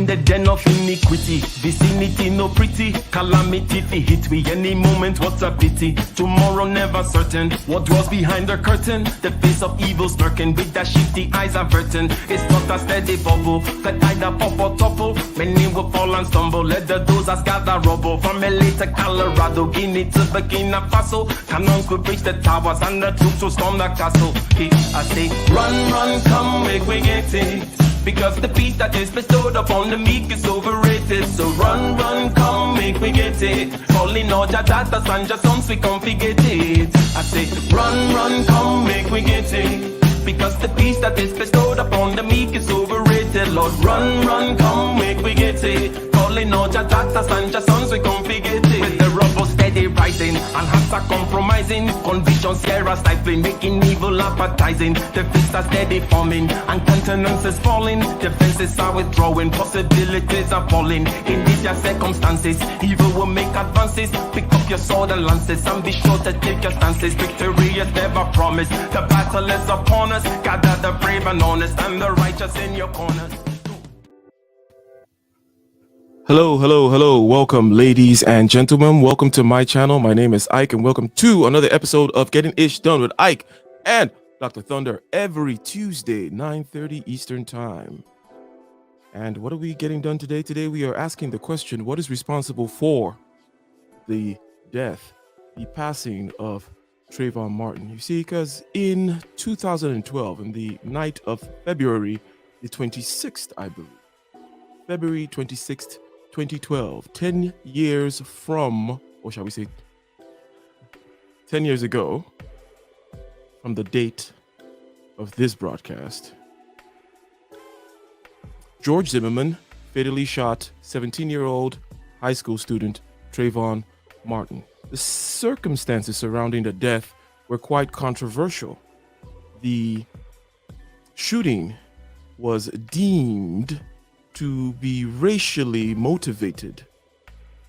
the den of iniquity. Vicinity no pretty, calamity fi hit we any moment. What a pity. Tomorrow never certain. What dwells behind the curtain? The face of evil smirking with that shifty eyes averting. It's not a steady bubble that either pop or topple. Many will fall and stumble. Let the dozers gather rubble. From LA to Colorado, Guinea to Burkina Faso. Cannons could breach the towers and the troops will storm the castle. I say, run, run, come, make we get it. Because the peace that is bestowed upon the meek is overrated. So run, run, come, make we get it. Calling all your daughters and your sons, we come fi get it. I say, run, run, come, make we get it. Because the peace that is bestowed upon the meek is overrated. Lord, run, run, come, make we get it. Calling all your daughters and your sons, we come fi get it. With the rubble steady rising, and hearts are compromising. Convictions here are stifling, making evil appetizing. The fists are steady forming, and countenance is falling. Defenses are withdrawing, possibilities are falling. In these your circumstances, evil will make advances. Pick up your sword and lances, and be sure to take your stances. Victory is never promised, the battle is upon us. Gather the brave and honest, and the righteous in your corners. Hello, hello, hello. Welcome, ladies and gentlemen. Welcome to my channel. My name is Ike, and welcome to another episode of Getting Ish Done with Ike and Dr. Thunder every Tuesday, 9:30 Eastern Time. And what are we getting done today? Today we are asking the question, what is responsible for the death, the passing of Trayvon Martin? You see, because in 2012, in the night of February the 26th, I believe, February 26th, 2012, 10 years from, or shall we say, 10 years ago, from the date of this broadcast, George Zimmerman fatally shot 17-year-old high school student Trayvon Martin. The circumstances surrounding the death were quite controversial. The shooting was deemed to be racially motivated,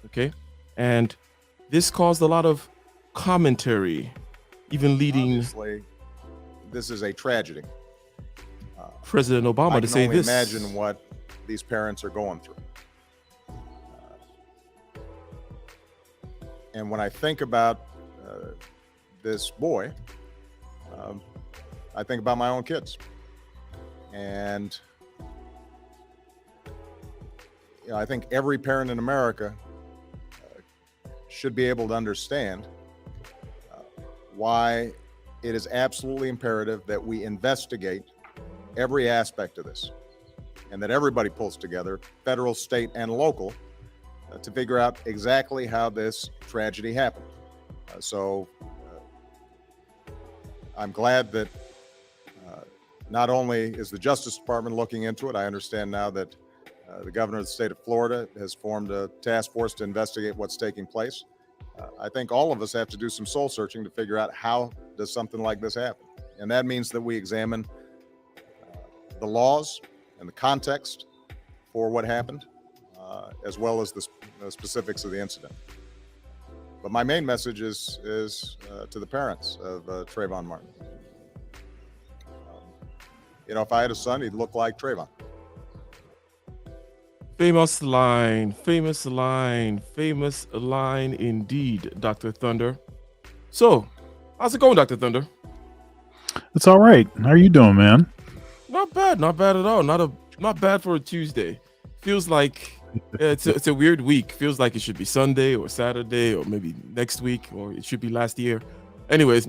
okay? And this caused a lot of commentary, even leading Obviously, this is a tragedy. President Obama to say this. I can only imagine what these parents are going through. And when I think about this boy, I think about my own kids. And you know, I think every parent in America should be able to understand why it is absolutely imperative that we investigate every aspect of this, and that everybody pulls together, federal, state, and local, to figure out exactly how this tragedy happened. I'm glad that not only is the Justice Department looking into it, I understand now that the governor of the state of Florida has formed a task force to investigate what's taking place. I think all of us have to do some soul searching to figure out how does something like this happen. And that means that we examine the laws and the context for what happened, as well as the specifics of the incident. But my main message is to the parents of Trayvon Martin. You know, if I had a son, he'd look like Trayvon. Famous line indeed, Dr. Thunder. So, how's it going, Dr. Thunder? It's all right. How are you doing, man? Not bad at all. Not bad for a Tuesday. Feels like it's a weird week. Feels like it should be Sunday or Saturday or maybe next week, or it should be last year. Anyways,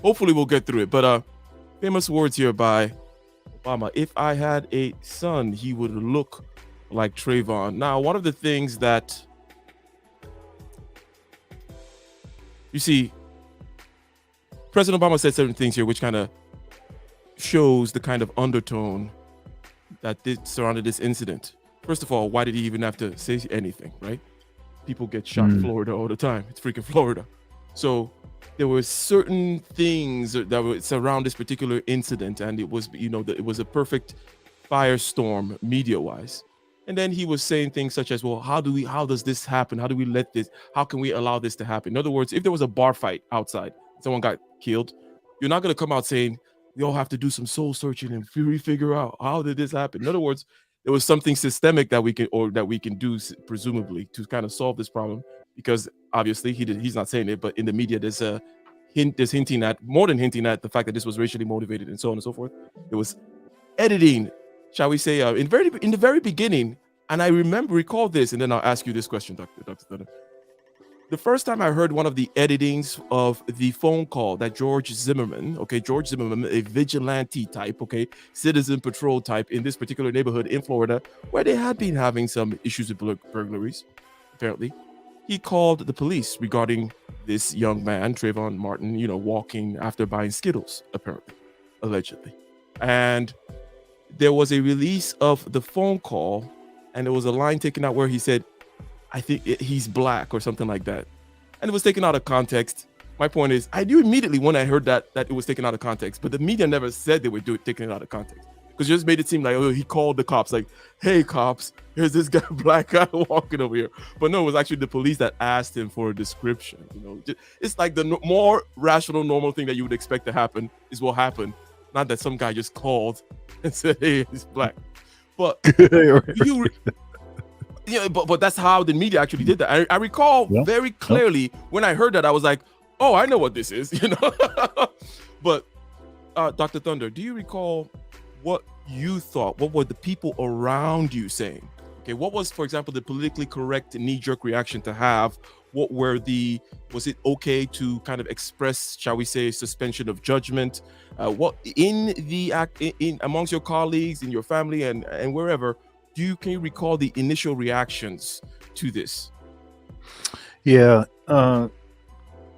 hopefully we'll get through it. But famous words here by Obama. If I had a son, he would look like Trayvon. Now, one of the things that you see, President Obama said certain things here which kind of shows the kind of undertone that surrounded this incident. First of all, why did he even have to say anything, right? People get shot in Florida all the time. It's freaking Florida. So there were certain things that were surround this particular incident, and it was, it was a perfect firestorm media-wise. And then he was saying things such as, well, how does this happen? How can we allow this to happen? In other words, if there was a bar fight outside, someone got killed, you're not going to come out saying, we all have to do some soul searching and figure out how did this happen. In other words, there was something systemic that we can do, presumably, to kind of solve this problem, because obviously he's not saying it, but in the media there's hinting at, more than hinting at, the fact that this was racially motivated and so on and so forth. There was editing, shall we say, in the very beginning. And I recall this, and then I'll ask you this question, Dr. Thunder. The first time I heard one of the editings of the phone call that George Zimmerman, a vigilante type, citizen patrol type in this particular neighborhood in Florida, where they had been having some issues with burglaries, apparently. He called the police regarding this young man, Trayvon Martin, walking after buying Skittles, apparently, allegedly. And there was a release of the phone call, and there was a line taken out where he said, I think he's black or something like that. And it was taken out of context. My point is, I knew immediately when I heard that it was taken out of context, but the media never said they would taking it out of context. Because it just made it seem like, he called the cops, like, hey, cops, here's this guy, black guy walking over here. But no, it was actually the police that asked him for a description. It's like the more rational, normal thing that you would expect to happen is what happened. Not that some guy just called and said, hey, he's black. But but that's how the media actually did that. I recall very clearly when I heard that, I was like, oh, I know what this is, But Dr. Thunder, do you recall what you thought? What were the people around you saying? Okay, what was, for example, the politically correct knee-jerk reaction to have? What were was it okay to kind of express, shall we say, suspension of judgment? What in amongst your colleagues, in your family, and wherever, can you recall the initial reactions to this? Yeah,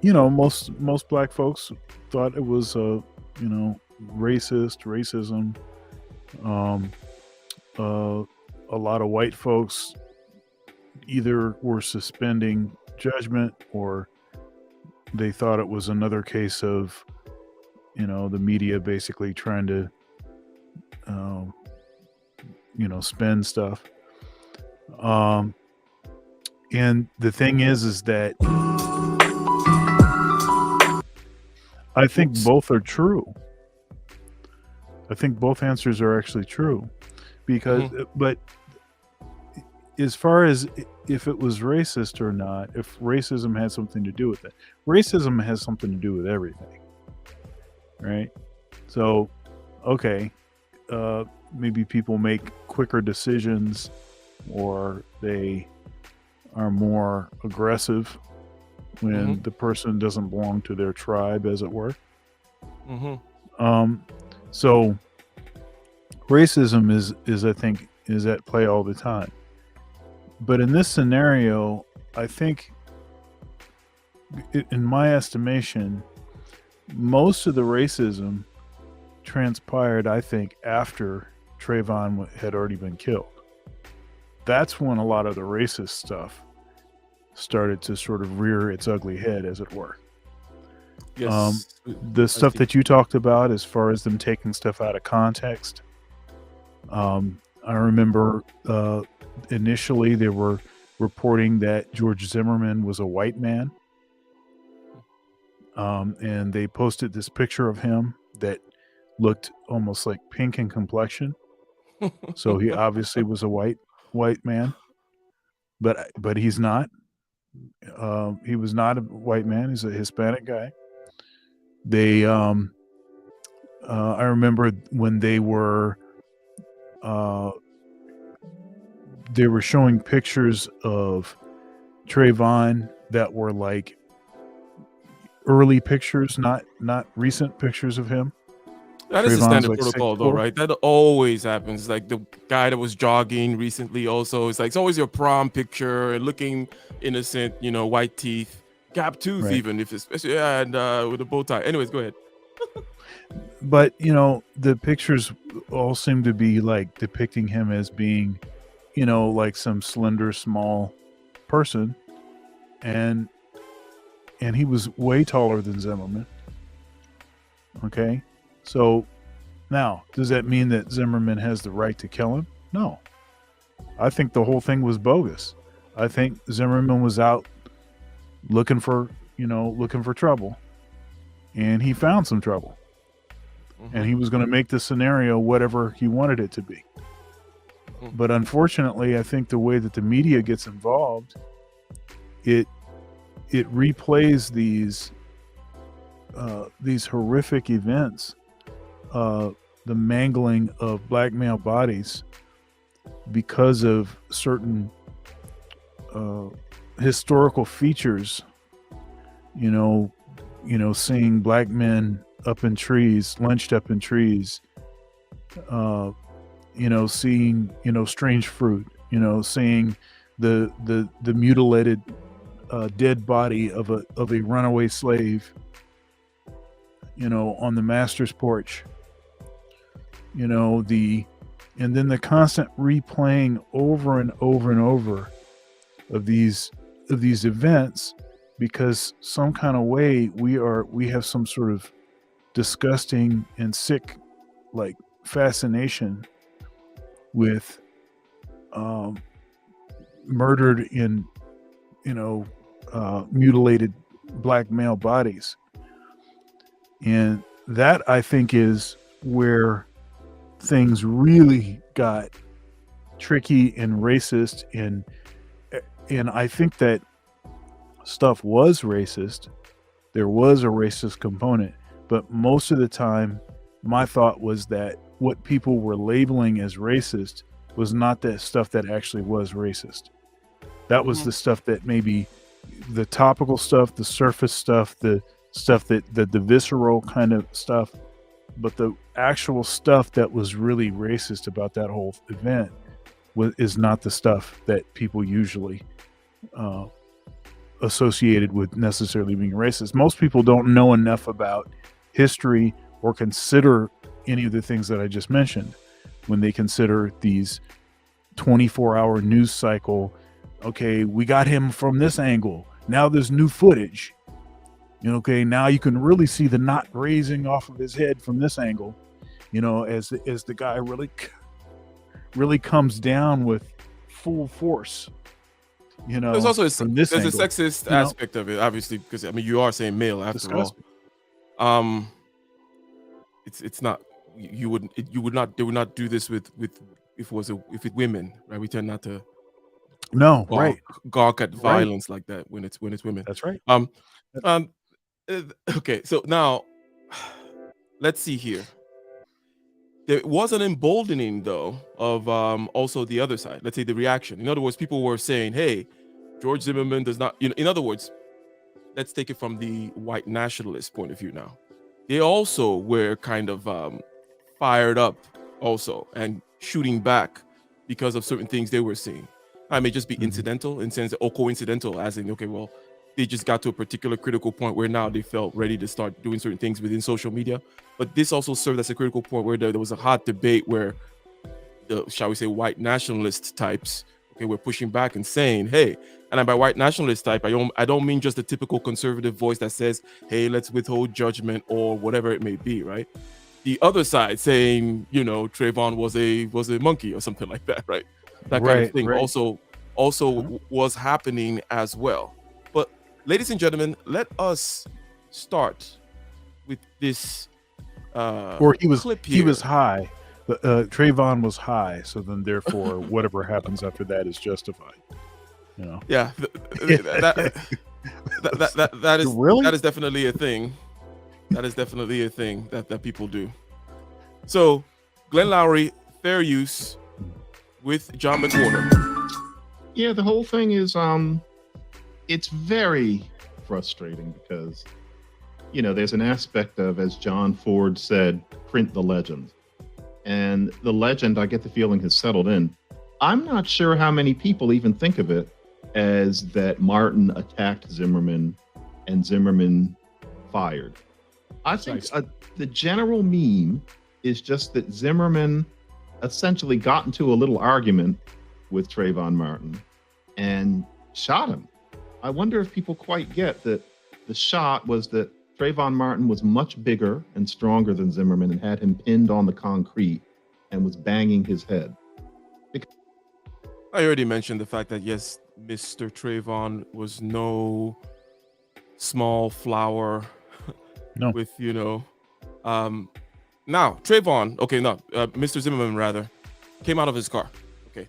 most black folks thought it was racism. A lot of white folks either were suspending judgment, or they thought it was another case of the media basically trying to spin stuff. And the thing is that I think both are true. I think both answers are actually true, because but as far as if it was racist or not, if racism had something to do with it, racism has something to do with everything, right? So, okay, maybe people make quicker decisions, or they are more aggressive when the person doesn't belong to their tribe, as it were. So racism is I think is at play all the time. But in this scenario, I think, in my estimation, most of the racism transpired, I think, after Trayvon had already been killed. That's when a lot of the racist stuff started to sort of rear its ugly head, as it were. Yes. The stuff that you talked about, as far as them taking stuff out of context, I remember initially they were reporting that George Zimmerman was a white man, and they posted this picture of him that looked almost like pink in complexion. So he obviously was a white man, but he's not. He was not a white man. He's a Hispanic guy. They, I remember when they were showing pictures of Trayvon that were like early pictures, not recent pictures of him. That is a Trayvon's standard like protocol, 6'4". though, right? That always happens. Like the guy that was jogging recently, also, it's always your prom picture and looking innocent, white teeth, gap tooth, Right. even if it's and with a bow tie. Anyways, go ahead. But the pictures all seem to be like depicting him as being, like some slender, small person, and he was way taller than Zimmerman. Okay, so now, does that mean that Zimmerman has the right to kill him? No. I think the whole thing was bogus. I think Zimmerman was out looking for trouble, and he found some trouble. And he was going to make the scenario whatever he wanted it to be. But unfortunately, I think the way that the media gets involved, it replays these horrific events, the mangling of black male bodies because of certain historical features. Seeing black men up in trees, lynched up in trees. Seeing strange fruit. Seeing the mutilated dead body of a runaway slave. On the master's porch. And then the constant replaying over and over and over of these events, because some kind of way we have some sort of disgusting and sick like fascination with murdered in mutilated black male bodies. And that, I think, is where things really got tricky and racist, and I think that stuff was racist. There was a racist component, but most of the time my thought was that what people were labeling as racist was not the stuff that actually was racist. That was the stuff that maybe the topical stuff, the surface stuff, the stuff that the visceral kind of stuff, but the actual stuff that was really racist about that whole event is not the stuff that people usually associated with necessarily being racist. Most people don't know enough about history or consider any of the things that I just mentioned when they consider these 24-hour news cycle. Okay, we got him from this angle. Now there's new footage. Okay, now you can really see the knot raising off of his head from this angle. As the guy really comes down with full force. There's also there's angle, a sexist aspect of it, obviously, because you are saying male after all. It's not they would not do this with women, right? We tend not to gawk at violence like that when it's women. That's right. Okay, so now let's see here. There was an emboldening, though, of also the other side. Let's say the reaction. In other words, people were saying, "Hey, George Zimmerman does not." In other words, let's take it from the white nationalist point of view. Now, they also were kind of fired up, also, and shooting back because of certain things they were seeing. I may just be incidental in sense, or coincidental, as in, okay, well, they just got to a particular critical point where now they felt ready to start doing certain things within social media. But this also served as a critical point where there was a hot debate where the, shall we say, white nationalist types, okay, were pushing back and saying, hey, and by white nationalist type, I don't mean just the typical conservative voice that says, hey, let's withhold judgment or whatever it may be, right? The other side saying, Trayvon was a monkey or something like that, right? That kind of thing also was happening as well. But ladies and gentlemen, let us start with this clip here. He was high. Trayvon was high, so then therefore whatever happens after that is justified. Yeah, that is really? That is definitely a thing. That is definitely a thing that people do. So, Glenn Lowry, fair use with John McWhorter. Yeah, the whole thing is it's very frustrating because there's an aspect of, as John Ford said, print the legend. And the legend, I get the feeling, has settled in. I'm not sure how many people even think of it as that Martin attacked Zimmerman and Zimmerman fired. I think the general meme is just that Zimmerman essentially got into a little argument with Trayvon Martin and shot him. I wonder if people quite get that the shot was that Trayvon Martin was much bigger and stronger than Zimmerman and had him pinned on the concrete and was banging his head. I already mentioned the fact that, yes, Mr. Trayvon was no small flower. No. With, now, Trayvon, Mr. Zimmerman, rather, came out of his car. Okay,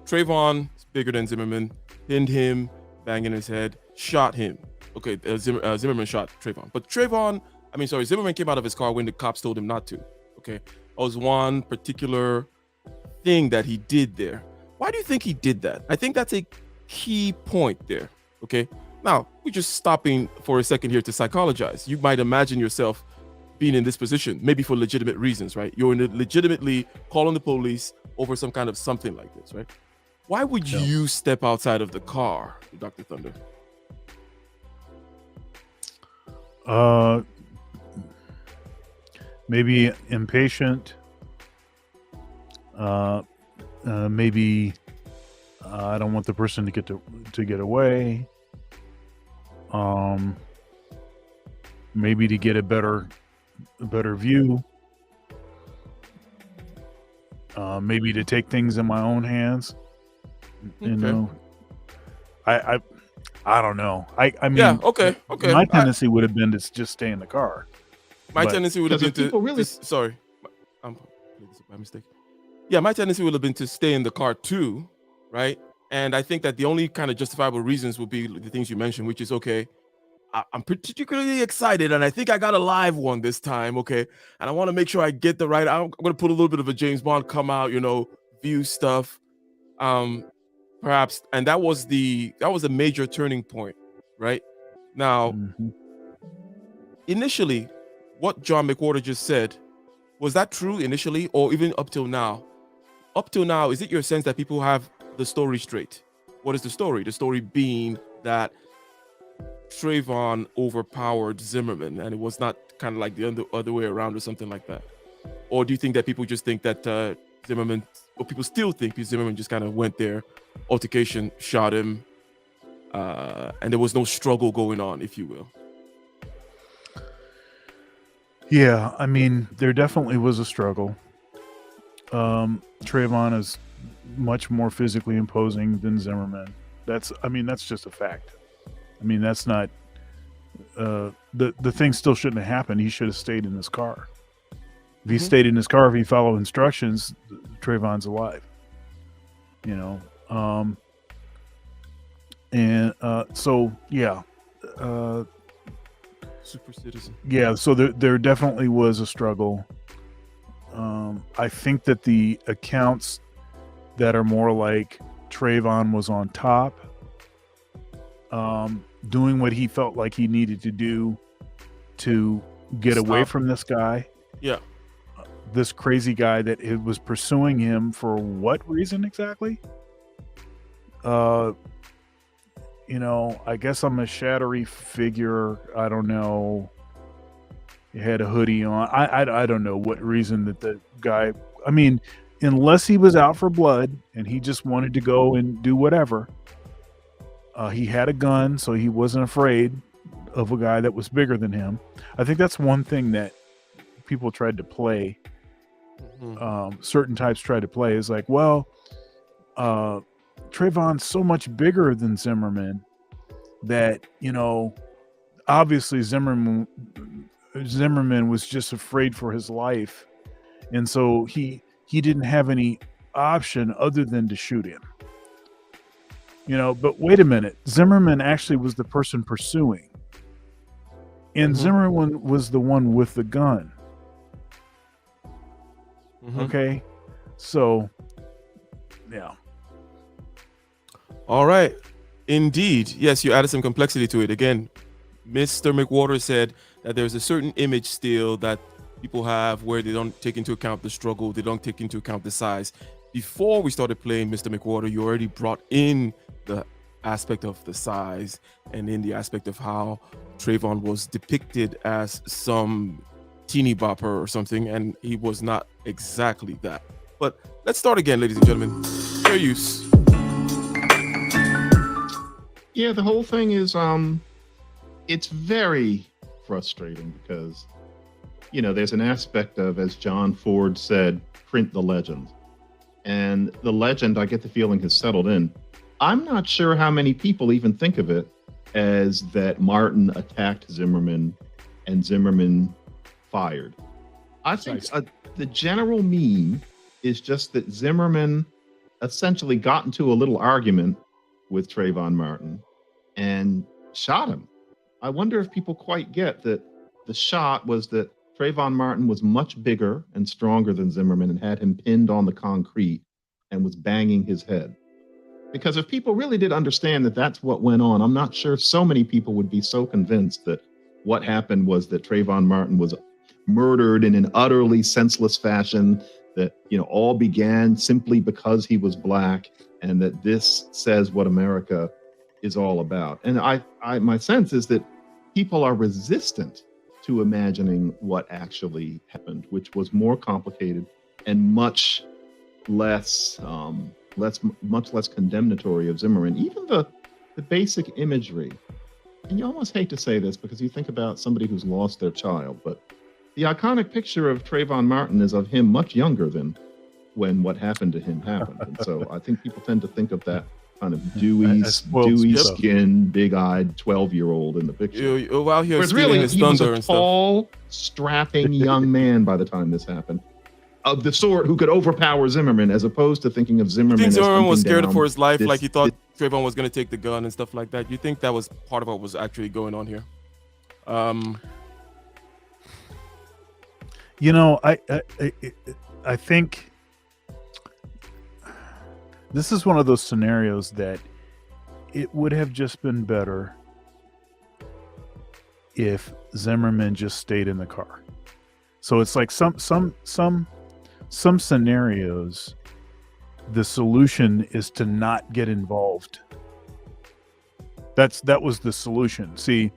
Trayvon is bigger than Zimmerman, pinned him, banging his head, shot him. Okay, Zimmerman shot Trayvon. But Zimmerman came out of his car when the cops told him not to. Okay, that was one particular thing that he did there. Why do you think he did that? I think that's a key point there. Okay, now we're just stopping for a second here to psychologize. You might imagine yourself being in this position, maybe for legitimate reasons, right? You're legitimately calling the police over some kind of something like this, right? Why would you step outside of the car, Dr. Thunder? Maybe impatient. Maybe I don't want the person to get away. Maybe to get a better view. Maybe to take things in my own hands. You know, I don't know. I mean, yeah, okay. My tendency would have been to just stay in the car. My tendency would have been to sorry, by mistake. Yeah, my tendency would have been to stay in the car too, right? And I think that the only kind of justifiable reasons would be the things you mentioned, which is okay. I'm particularly excited, and I think I got a live one this time, okay? And I want to make sure I get the right. I'm going to put a little bit of a James Bond come out, view stuff, perhaps. And that was a major turning point, right? Now, initially, what John McWhorter just said, was that true initially, or even up till now? Up till now, is it your sense that people have the story straight? What is the story? The story being that Trayvon overpowered Zimmerman, and it was not kind of like the other way around or something like that? Or do you think that people just think that Zimmerman, or people still think Zimmerman just kind of went there, altercation, shot him, and there was no struggle going on, if you will? Yeah, I mean, there definitely was a struggle. Trayvon is much more physically imposing than Zimmerman. That's just a fact. I mean, that's not the thing still shouldn't have happened. He should have stayed in his car. If he stayed in his car, if he followed instructions, Trayvon's alive. So yeah. Super citizen. Yeah, so there definitely was a struggle. I think that the accounts that are more like Trayvon was on top, doing what he felt like he needed to do to get away from this guy. Yeah. This crazy guy that it was pursuing him for what reason exactly? I guess I'm a shattery figure. I don't know. He had a hoodie on. I don't know what reason that the guy, I mean, unless he was out for blood and he just wanted to go and do whatever. He had a gun, so he wasn't afraid of a guy that was bigger than him. I think that's one thing that people tried to play. Certain types tried to play is like, well, Trayvon's so much bigger than Zimmerman that, obviously Zimmerman was just afraid for his life. And so he didn't have any option other than to shoot him. But wait a minute. Zimmerman actually was the person pursuing. And Zimmerman was the one with the gun. Okay? So, yeah. All right. Indeed. Yes, you added some complexity to it. Again, Mr. McWhorter said that there's a certain image still that people have where they don't take into account the struggle, they don't take into account the size. Before we started playing Mr. McWhorter, you already brought in the aspect of the size and in the aspect of how Trayvon was depicted as some teeny bopper or something, and he was not exactly that. But let's start again, ladies and gentlemen. Fair use. Yeah, the whole thing is it's very frustrating because there's an aspect of, as John Ford said, print the legend. And the legend, I get the feeling, has settled in. I'm not sure how many people even think of it as that Martin attacked Zimmerman and Zimmerman fired. I think the general meme is just that Zimmerman essentially got into a little argument with Trayvon Martin and shot him. I wonder if people quite get that the shot was that Trayvon Martin was much bigger and stronger than Zimmerman and had him pinned on the concrete and was banging his head. Because if people really did understand that that's what went on, I'm not sure so many people would be so convinced that what happened was that Trayvon Martin was murdered in an utterly senseless fashion, that, you know, all began simply because he was black, and that this says what America is all about. And my sense is that people are resistant to imagining what actually happened, which was more complicated and much less condemnatory of Zimmerman. Even the basic imagery, and you almost hate to say this because you think about somebody who's lost their child, but the iconic picture of Trayvon Martin is of him much younger than when what happened to him happened. And so I think people tend to think of that kind of dewy skinned, big-eyed 12-year-old in the picture. You're out here Whereas stealing really, his he was thunder a and stuff. tall, strapping young man by the time this happened, of the sort who could overpower Zimmerman, as opposed to thinking of Zimmerman You think as Zimmerman was hunting scared down for his life, this- like he thought Trayvon was going to take the gun and stuff like that? You think that was part of what was actually going on here? You know, I think this is one of those scenarios that it would have just been better if Zimmerman just stayed in the car. So it's like some scenarios, the solution is to not get involved. That was the solution. See,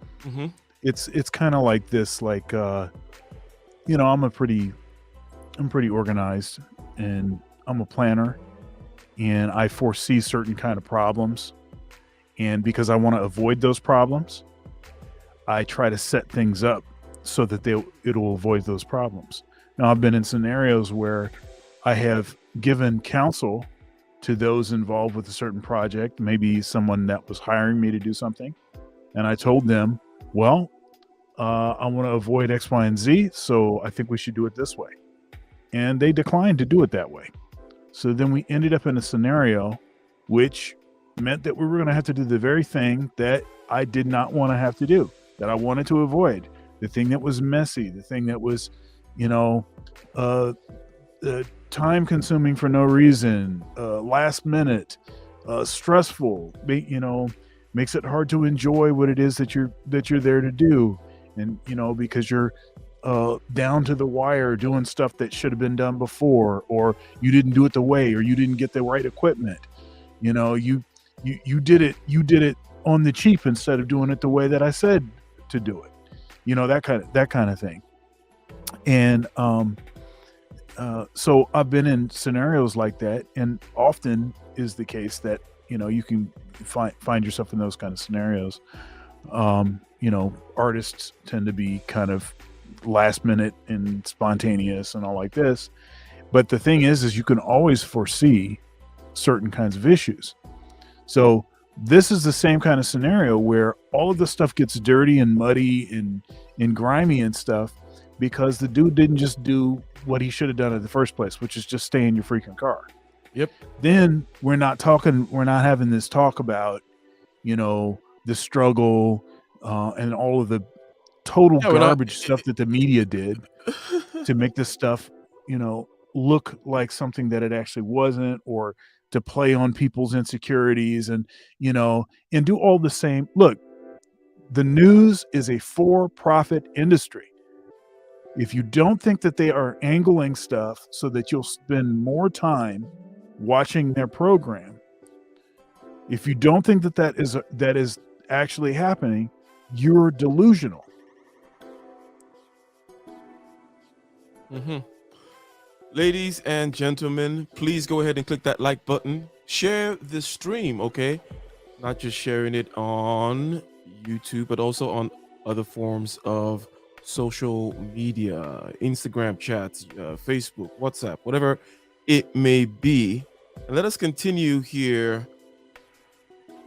it's kind of like this, like you know, I'm pretty organized, and I'm a planner, and I foresee certain kind of problems, and because I want to avoid those problems, I try to set things up so that it'll avoid those problems. Now, I've been in scenarios where I have given counsel to those involved with a certain project, maybe someone that was hiring me to do something, and I told them, well, I want to avoid X, Y, and Z, so I think we should do it this way. And they declined to do it that way. So then we ended up in a scenario which meant that we were going to have to do the very thing that I did not want to have to do, that I wanted to avoid, the thing that was messy, the thing that was, you know, time consuming for no reason, last minute, stressful, you know, makes it hard to enjoy what it is that you're there to do. And, you know, because you're down to the wire doing stuff that should have been done before, or you didn't do it the way, or you didn't get the right equipment. You know, you did it on the cheap instead of doing it the way that I said to do it. You know, that kind of thing. And so I've been in scenarios like that, and often is the case that, you know, you can find yourself in those kind of scenarios. You know, artists tend to be kind of last minute and spontaneous and all like this. But the thing is you can always foresee certain kinds of issues. So this is the same kind of scenario where all of the stuff gets dirty and muddy and grimy and stuff because the dude didn't just do what he should have done in the first place, which is just stay in your freaking car. Yep. Then we're not having this talk about, you know, the struggle and all of the total garbage stuff that the media did to make this stuff, you know, look like something that it actually wasn't, or to play on people's insecurities and, you know, and do all the same. Look, the news is a for-profit industry. If you don't think that they are angling stuff so that you'll spend more time watching their program, if you don't think that is actually happening, you're delusional. Ladies and gentlemen, please go ahead and click that like button. Share the stream, okay? Not just sharing it on YouTube, but also on other forms of social media, Instagram chats, Facebook, WhatsApp, whatever it may be. And let us continue here.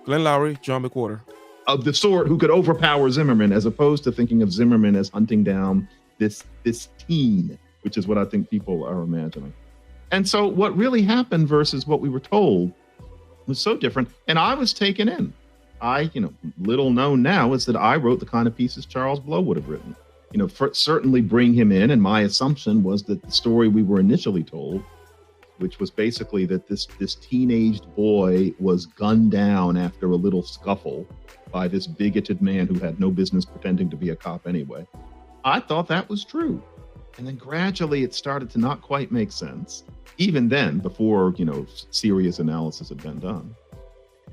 Glenn Lowry, John McWhorter. Of the sort who could overpower Zimmerman, as opposed to thinking of Zimmerman as hunting down this teen, which is what I think people are imagining. And so what really happened versus what we were told was so different. And I was taken in. Little known now is that I wrote the kind of pieces Charles Blow would have written. Certainly bring him in. And my assumption was that the story we were initially told, which was basically that this teenaged boy was gunned down after a little scuffle by this bigoted man who had no business pretending to be a cop anyway. I thought that was true. And then gradually it started to not quite make sense, even then, before, serious analysis had been done.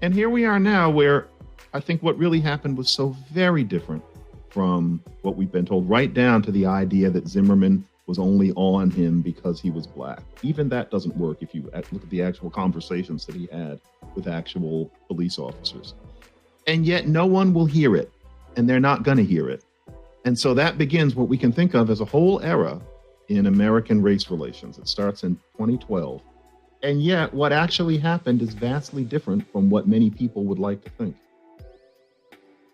And here we are now, where I think what really happened was so very different from what we've been told, right down to the idea that Zimmerman was only on him because he was black. Even that doesn't work if you look at the actual conversations that he had with actual police officers. And yet no one will hear it, and they're not going to hear it. And so that begins what we can think of as a whole era in American race relations. It starts in 2012. And yet what actually happened is vastly different from what many people would like to think.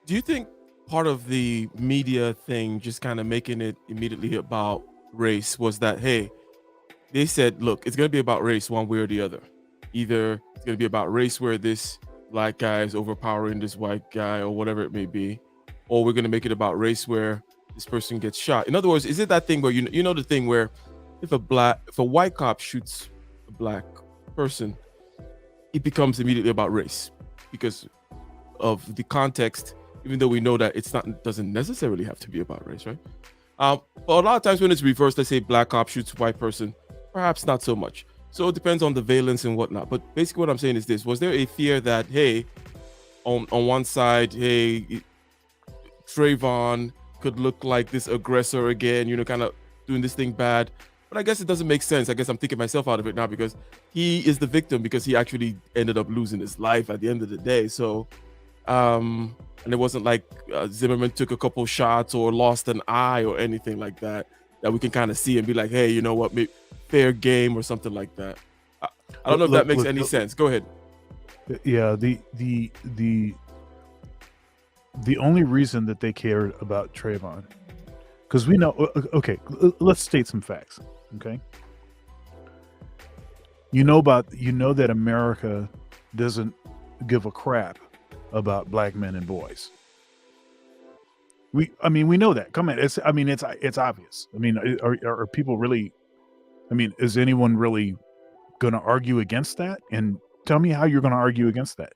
Do you think part of the media thing, just kind of making it immediately about race, was that, hey, they said, look, it's going to be about race one way or the other. Either it's going to be about race where this black guy is overpowering this white guy or whatever it may be, or we're going to make it about race where this person gets shot. In other words, is it that thing where you know the thing where if a white cop shoots a black person, it becomes immediately about race because of the context, even though we know that doesn't necessarily have to be about race, right? But a lot of times when it's reversed, let's say black cop shoots white person, perhaps not so much. So it depends on the valence and whatnot. But basically what I'm saying is this: was there a fear that, hey, on one side, hey, Trayvon could look like this aggressor again, kind of doing this thing bad? But I guess it doesn't make sense. I guess I'm thinking myself out of it now because he is the victim because he actually ended up losing his life at the end of the day. So, and it wasn't like Zimmerman took a couple shots or lost an eye or anything like that we can kind of see and be like, hey, you know what, maybe fair game or something like that. I don't know if that makes any sense. Go ahead. Yeah, the only reason that they cared about Trayvon, because we know, okay, let's state some facts, okay? You know that America doesn't give a crap about black men and boys. We know that. Come on, it's obvious. I mean, are people really? I mean, is anyone really going to argue against that? And tell me how you're going to argue against that.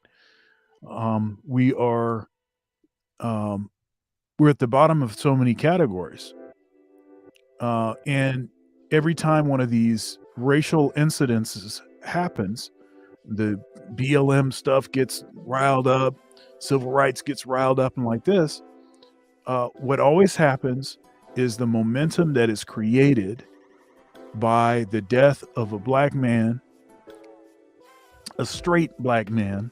We're at the bottom of so many categories, and every time one of these racial incidences happens, the BLM stuff gets riled up, civil rights gets riled up, and like this. What always happens is the momentum that is created by the death of a black man, a straight black man.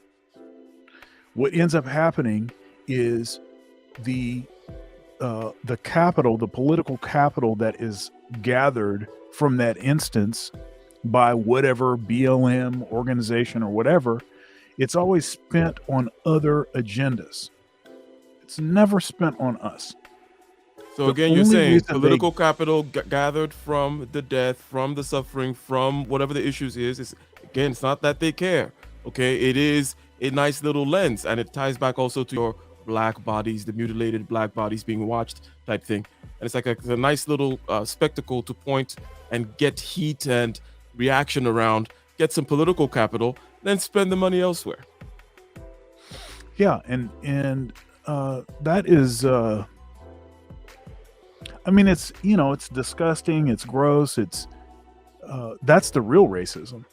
What ends up happening is the capital, the political capital that is gathered from that instance by whatever BLM organization or whatever, it's always spent on other agendas. It's never spent on us. So again, you're saying political capital gathered from the death, from the suffering, from whatever the issues is. It's not that they care. Okay, it is a nice little lens, and it ties back also to your black bodies, the mutilated black bodies being watched type thing. And it's like a nice little spectacle to point and get heat and reaction around, get some political capital, then spend the money elsewhere. Yeah, and that is, it's, it's disgusting, it's gross, it's, that's the real racism,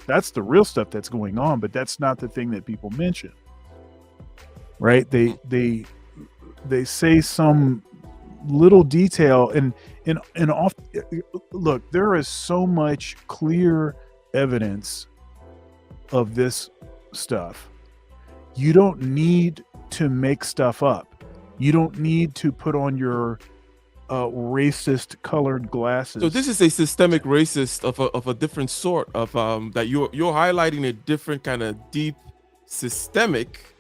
that's the real stuff that's going on, but that's not the thing that people mention, right? They say some little detail and off, look, there is so much clear evidence of this stuff. You don't need to make stuff up. You don't need to put on racist colored glasses. So this is a systemic racist of a different sort of that you're highlighting a different kind of deep systemic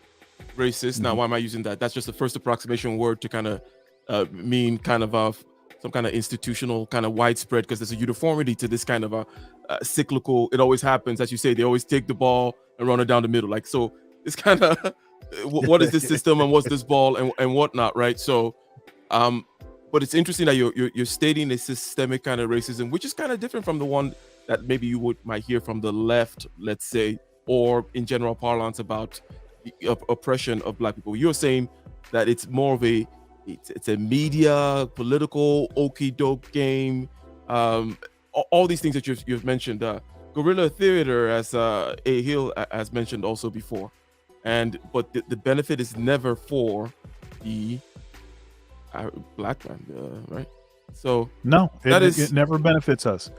racist. Mm-hmm. Now, why am I using that? That's just the first approximation word to kind of mean kind of some kind of institutional, kind of widespread, because there's a uniformity to this kind of a cyclical. It always happens, as you say, they always take the ball and run it down the middle. Like, so it's kind of what is this system and what's this ball and whatnot, right? So, but it's interesting that you're stating a systemic kind of racism, which is kind of different from the one that maybe you might hear from the left, let's say, or in general parlance about the oppression of Black people. You're saying that it's more of it's a media, political, okie doke game. All these things that you've mentioned. Guerrilla theater, as A. Hill has mentioned also before. But the benefit is never for the Black man, right? So no, it it never benefits us.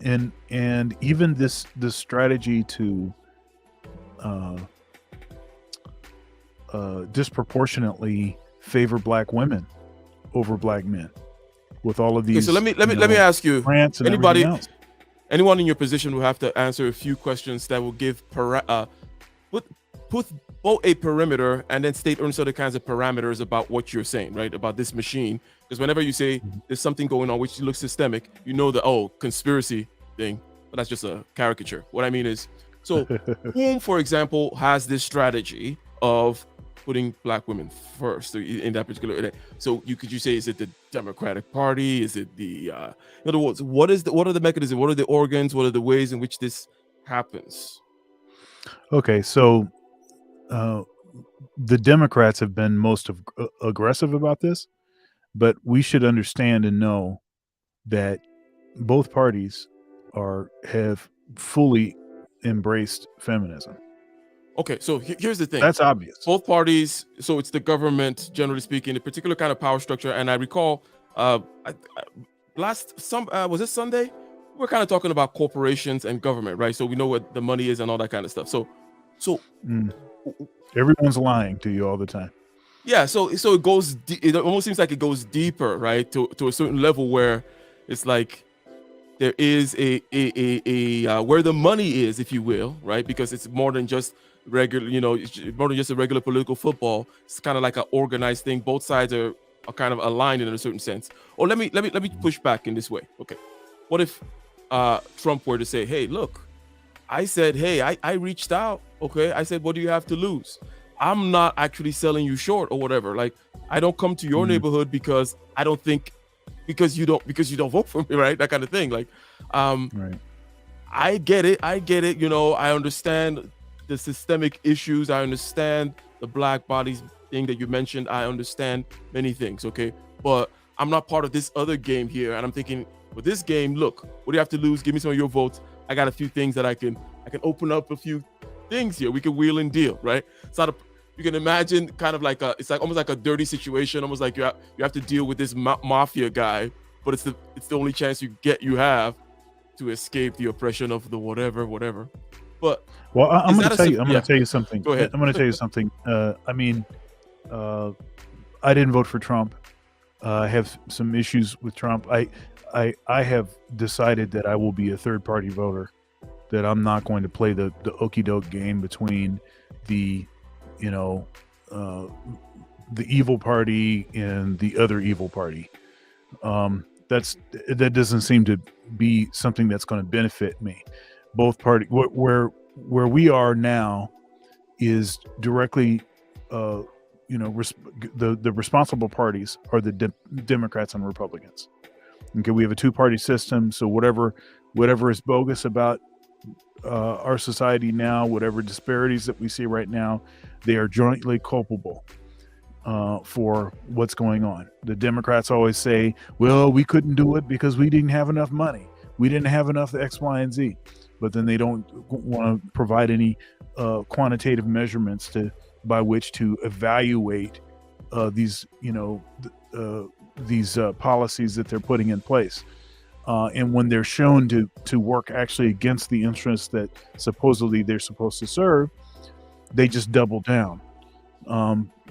And even this strategy to disproportionately favor Black women over Black men with all of these. Okay, so let me ask you, grants and anyone in your position will have to answer a few questions that will give put both a perimeter and then state certain kinds of parameters about what you're saying, right? About this machine. Because whenever you say there's something going on which looks systemic, you know the conspiracy thing, but that's just a caricature. What I mean is, so whom, for example, has this strategy of putting Black women first in that particular? So could you say, is it the Democratic Party? Is it the in other words, what are the mechanisms? What are the organs? What are the ways in which this happens? Okay, so the Democrats have been most aggressive about this, but we should understand and know that both parties have fully embraced feminism. Okay, so here's the thing. That's obvious. Both parties, so it's the government, generally speaking, a particular kind of power structure. And I recall was it Sunday? We're kind of talking about corporations and government, right? So we know what the money is and all that kind of stuff. So everyone's lying to you all the time. Yeah, so it goes. It almost seems like it goes deeper, right? To a certain level where it's like there is a where the money is, if you will, right? Because it's more than just regular, it's more than just a regular political football. It's kind of like an organized thing. Both sides are kind of aligned in a certain sense. Or let me push back in this way. Okay, what if Trump were to say, "Hey, look, I said, hey, I reached out. Okay, I said, what do you have to lose? I'm not actually selling you short or whatever. Like, I don't come to your neighborhood because I don't think because you don't vote for me, right? That kind of thing. Like, right. I get it. I understand the systemic issues. I understand the Black bodies thing that you mentioned. I understand many things. Okay, but I'm not part of this other game here. And I'm thinking, with this game, look, what do you have to lose? Give me some of your votes. I got a few things that I can open up a few things here. We can wheel and deal, right? It's not you can imagine kind of like it's like almost like a dirty situation, almost like you have to deal with this mafia guy, but it's the only chance you have to escape the oppression of the whatever. But I'm going to tell you something. Go ahead. I'm going to tell you something. I mean, I didn't vote for Trump. I have some issues with Trump. I have decided that I will be a third party voter, that I'm not going to play the okey doke game between the evil party and the other evil party. That doesn't seem to be something that's going to benefit me. Both parties, where we are now is directly, the responsible parties are the Democrats and Republicans. Okay, we have a two-party system, so whatever is bogus about our society now, whatever disparities that we see right now, they are jointly culpable for what's going on. The Democrats always say, well, we couldn't do it because we didn't have enough money. We didn't have enough X, Y, and Z. But then they don't want to provide any quantitative measurements by which to evaluate these policies that they're putting in place. And when they're shown to work actually against the interests that supposedly they're supposed to serve, they just double down.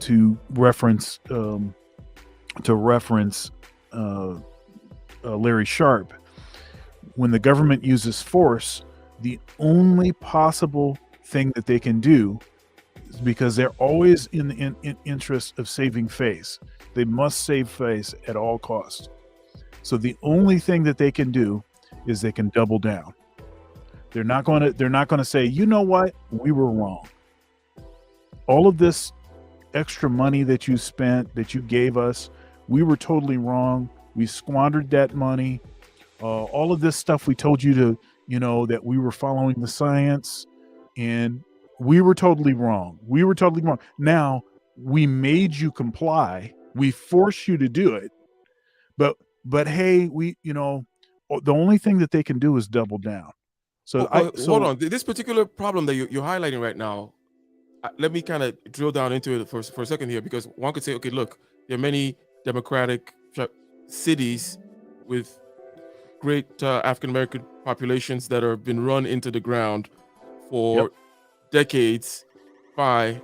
To reference Larry Sharp, when the government uses force, the only possible thing that they can do is, because they're always in the interest of saving face. They must save face at all costs. So the only thing that they can do is they can double down. They're not going to say, you know what, we were wrong. All of this extra money that you spent, that you gave us, we were totally wrong. We squandered that money. All of this stuff we told you to, that we were following the science, and we were totally wrong. We were totally wrong. Now we made you comply. We forced you to do it. But hey, the only thing that they can do is double down. So hold on. This particular problem that you're highlighting right now, let me kind of drill down into it for a second here, because one could say, okay, look, there are many democratic cities with great African-American populations that have been run into the ground for decades by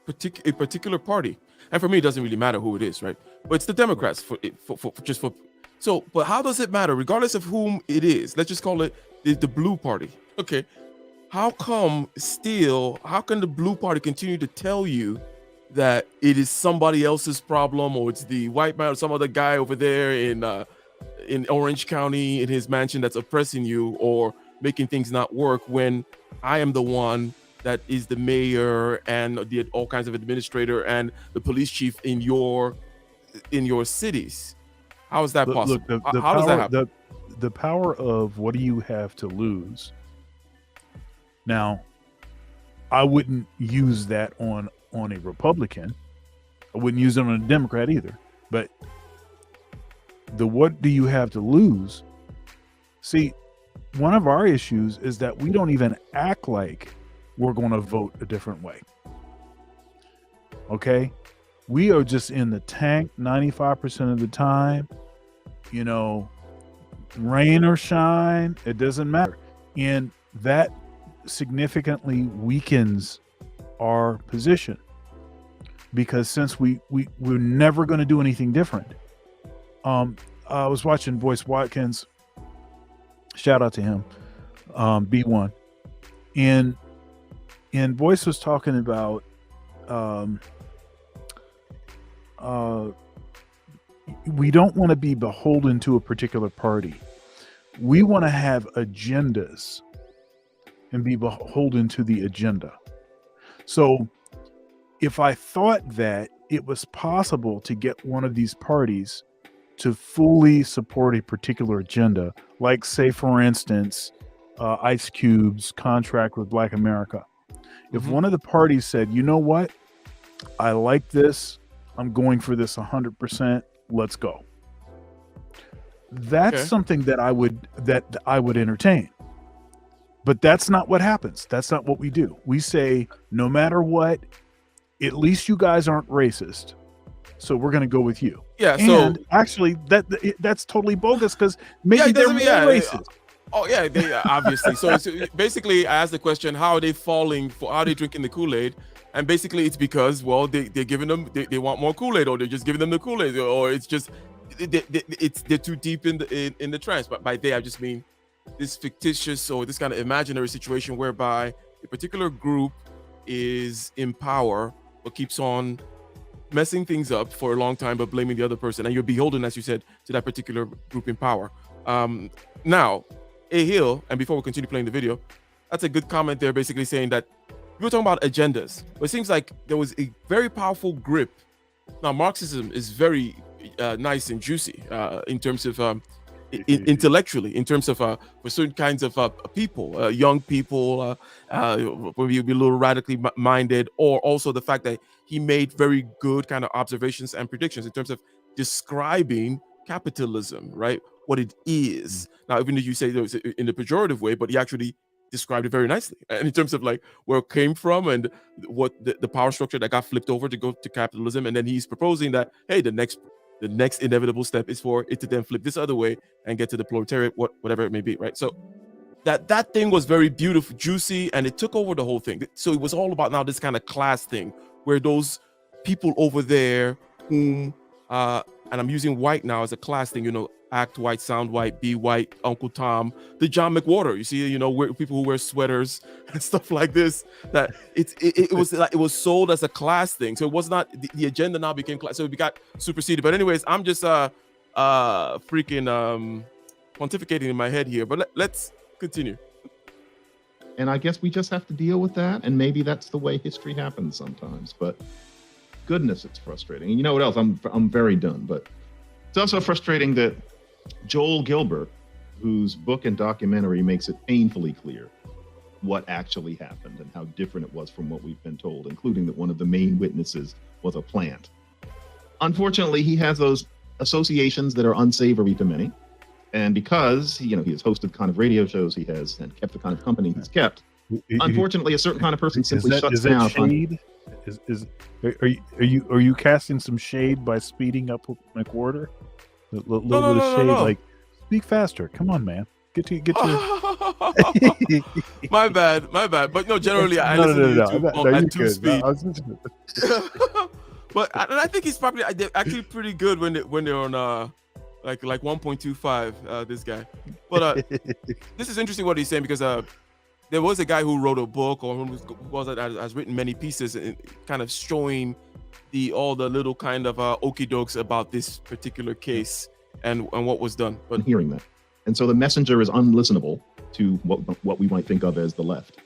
a particular party. And for me, it doesn't really matter who it is, right? But it's the Democrats So, but how does it matter, regardless of whom it is? Let's just call it the Blue Party. Okay. How can the Blue Party continue to tell you that it is somebody else's problem, or it's the white man or some other guy over there in Orange County in his mansion that's oppressing you or making things not work, when I am the one that is the mayor and all kinds of administrator and the police chief in your cities? How is that possible? Look, how does that happen? The power of what do you have to lose? Now, I wouldn't use that on a Republican. I wouldn't use it on a Democrat either. But the what do you have to lose? See, one of our issues is that we don't even act like we're going to vote a different way. Okay? We are just in the tank 95% of the time. Rain or shine, it doesn't matter. And that significantly weakens our position, because since we're never going to do anything different. I was watching Boyce Watkins, shout out to him, B1, and Boyce was talking about we don't want to be beholden to a particular party. We want to have agendas and be beholden to the agenda. So if I thought that it was possible to get one of these parties to fully support a particular agenda, like, say, for instance, Ice Cube's contract with Black America, if one of the parties said, you know what, I like this, I'm going for this 100%, let's go. That's something that I would entertain. But that's not what happens. That's not what we do. We say, no matter what, at least you guys aren't racist, so we're going to go with you. Yeah. And so actually, that's totally bogus, because maybe they're more racist. Oh yeah, obviously. So basically, I asked the question: how are they how are they drinking the Kool-Aid? And basically, it's because, well, they're giving them, they want more Kool-Aid, or they're just giving them the Kool-Aid, or it's just they're too deep in the trance. But by they, I just mean this fictitious or this kind of imaginary situation whereby a particular group is in power but keeps on messing things up for a long time, but blaming the other person, and you're beholden, as you said, to that particular group in power. Now, A Hill, and before we continue playing the video, that's a good comment there, basically saying that we were talking about agendas, but it seems like there was a very powerful grip. Now, Marxism is very nice and juicy in terms of intellectually, in terms of for certain kinds of people, young people, maybe a little radically minded, or also the fact that he made very good kind of observations and predictions in terms of describing capitalism, right? What it is. Now, even though you say it was in a pejorative way, but he actually described it very nicely, and in terms of like where it came from and what the power structure that got flipped over to go to capitalism. And then he's proposing that, hey, the next inevitable step is for it to then flip this other way and get to the proletariat, whatever it may be, right? So that thing was very beautiful, juicy, and it took over the whole thing. So it was all about now this kind of class thing where those people over there whom and I'm using white now as a class thing, act white, sound white, be white, Uncle Tom, the John McWhorter, you see, people who wear sweaters and stuff like this, that it was like, it was sold as a class thing. So it was not, the agenda now became class, so it got superseded. But anyways, I'm just freaking pontificating in my head here. But let's continue. And I guess we just have to deal with that. And maybe that's the way history happens sometimes. But goodness, it's frustrating. And you know what else? I'm very done. But it's also frustrating that Joel Gilbert, whose book and documentary makes it painfully clear what actually happened and how different it was from what we've been told, including that one of the main witnesses was a plant. Unfortunately, he has those associations that are unsavory to many. And because, he has hosted the kind of radio shows he has and kept the kind of company he's kept, unfortunately, a certain kind of person simply shuts down. Shade? Are you casting some shade by speeding up McWhorter? A little bit of shade, like speak faster. Come on, man. Get to my bad. But no, generally I listen to YouTube at 2 speed. But I think he's probably actually pretty good when they're on like 1.25. This guy. But this is interesting what he's saying, because there was a guy who wrote a book, or has written many pieces, kind of showing all the little kind of okie dokes about this particular case and what was done. But hearing that. And so the messenger is unlistenable to what we might think of as the left.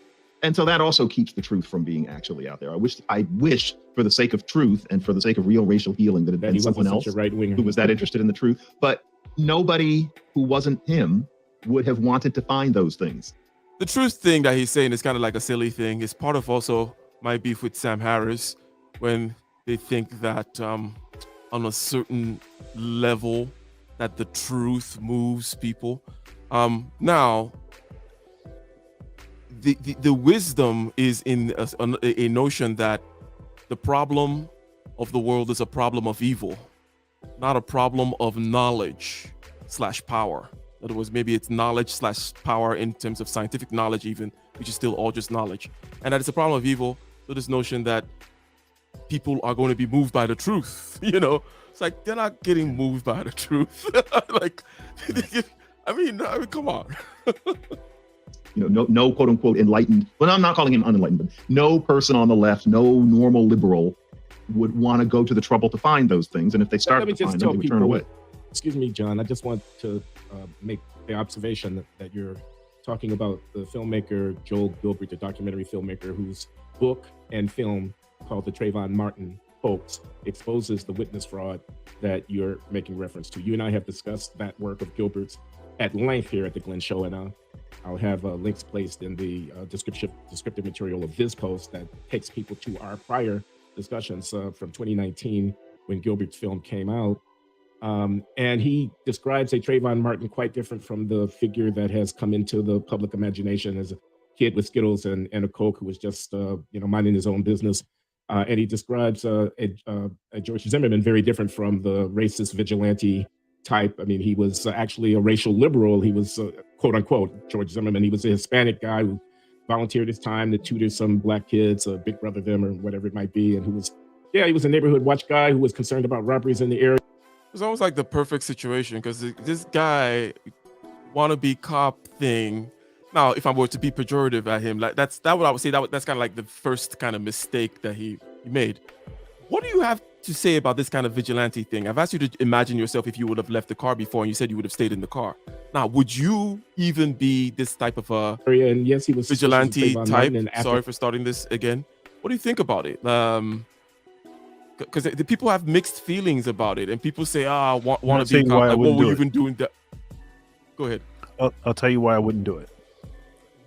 And so that also keeps the truth from being actually out there. I wish for the sake of truth and for the sake of real racial healing that it had been someone else who was that interested in the truth. But nobody who wasn't him would have wanted to find those things. The truth thing that he's saying is kind of like a silly thing. It's part of also my beef with Sam Harris, when they think that on a certain level that the truth moves people. Now, the wisdom is in a notion that the problem of the world is a problem of evil, not a problem of knowledge / power. In other words, maybe it's knowledge / power in terms of scientific knowledge, even, which is still all just knowledge. And that it's a problem of evil. So this notion that people are going to be moved by the truth, it's like they're not getting moved by the truth. Like, I mean, come on. No quote unquote enlightened. Well, I'm not calling him unenlightened, but no person on the left, no normal liberal would want to go to the trouble to find those things. And if they start to find them, they would turn away. Excuse me, John. I just want to make the observation that you're talking about the filmmaker Joel Gilbert, the documentary filmmaker whose book and film called The Trayvon Martin Hoax exposes the witness fraud that you're making reference to. You and I have discussed that work of Gilbert's at length here at the Glenn Show, and I'll have links placed in the descriptive material of this post that takes people to our prior discussions from 2019 when Gilbert's film came out. And he describes a Trayvon Martin quite different from the figure that has come into the public imagination as a kid with Skittles and a Coke who was just minding his own business. And he describes a George Zimmerman very different from the racist vigilante type. I mean, he was actually a racial liberal. He was quote unquote George Zimmerman. He was a Hispanic guy who volunteered his time to tutor some black kids, big brother them or whatever it might be. And he was a neighborhood watch guy who was concerned about robberies in the area. It's almost like the perfect situation, because this guy wannabe cop thing. Now, if I were to be pejorative at him, like that's what I would say. That's kind of like the first kind of mistake that he made. What do you have to say about this kind of vigilante thing? I've asked you to imagine yourself if you would have left the car before, and you said you would have stayed in the car. Now, would you even be this type of a and yes, he was vigilante type? Sorry for starting this again. What do you think about it? Because the people have mixed feelings about it, and people say, I want to be cop. Like, what were you even doing that? Go ahead. I'll tell you why I wouldn't do it.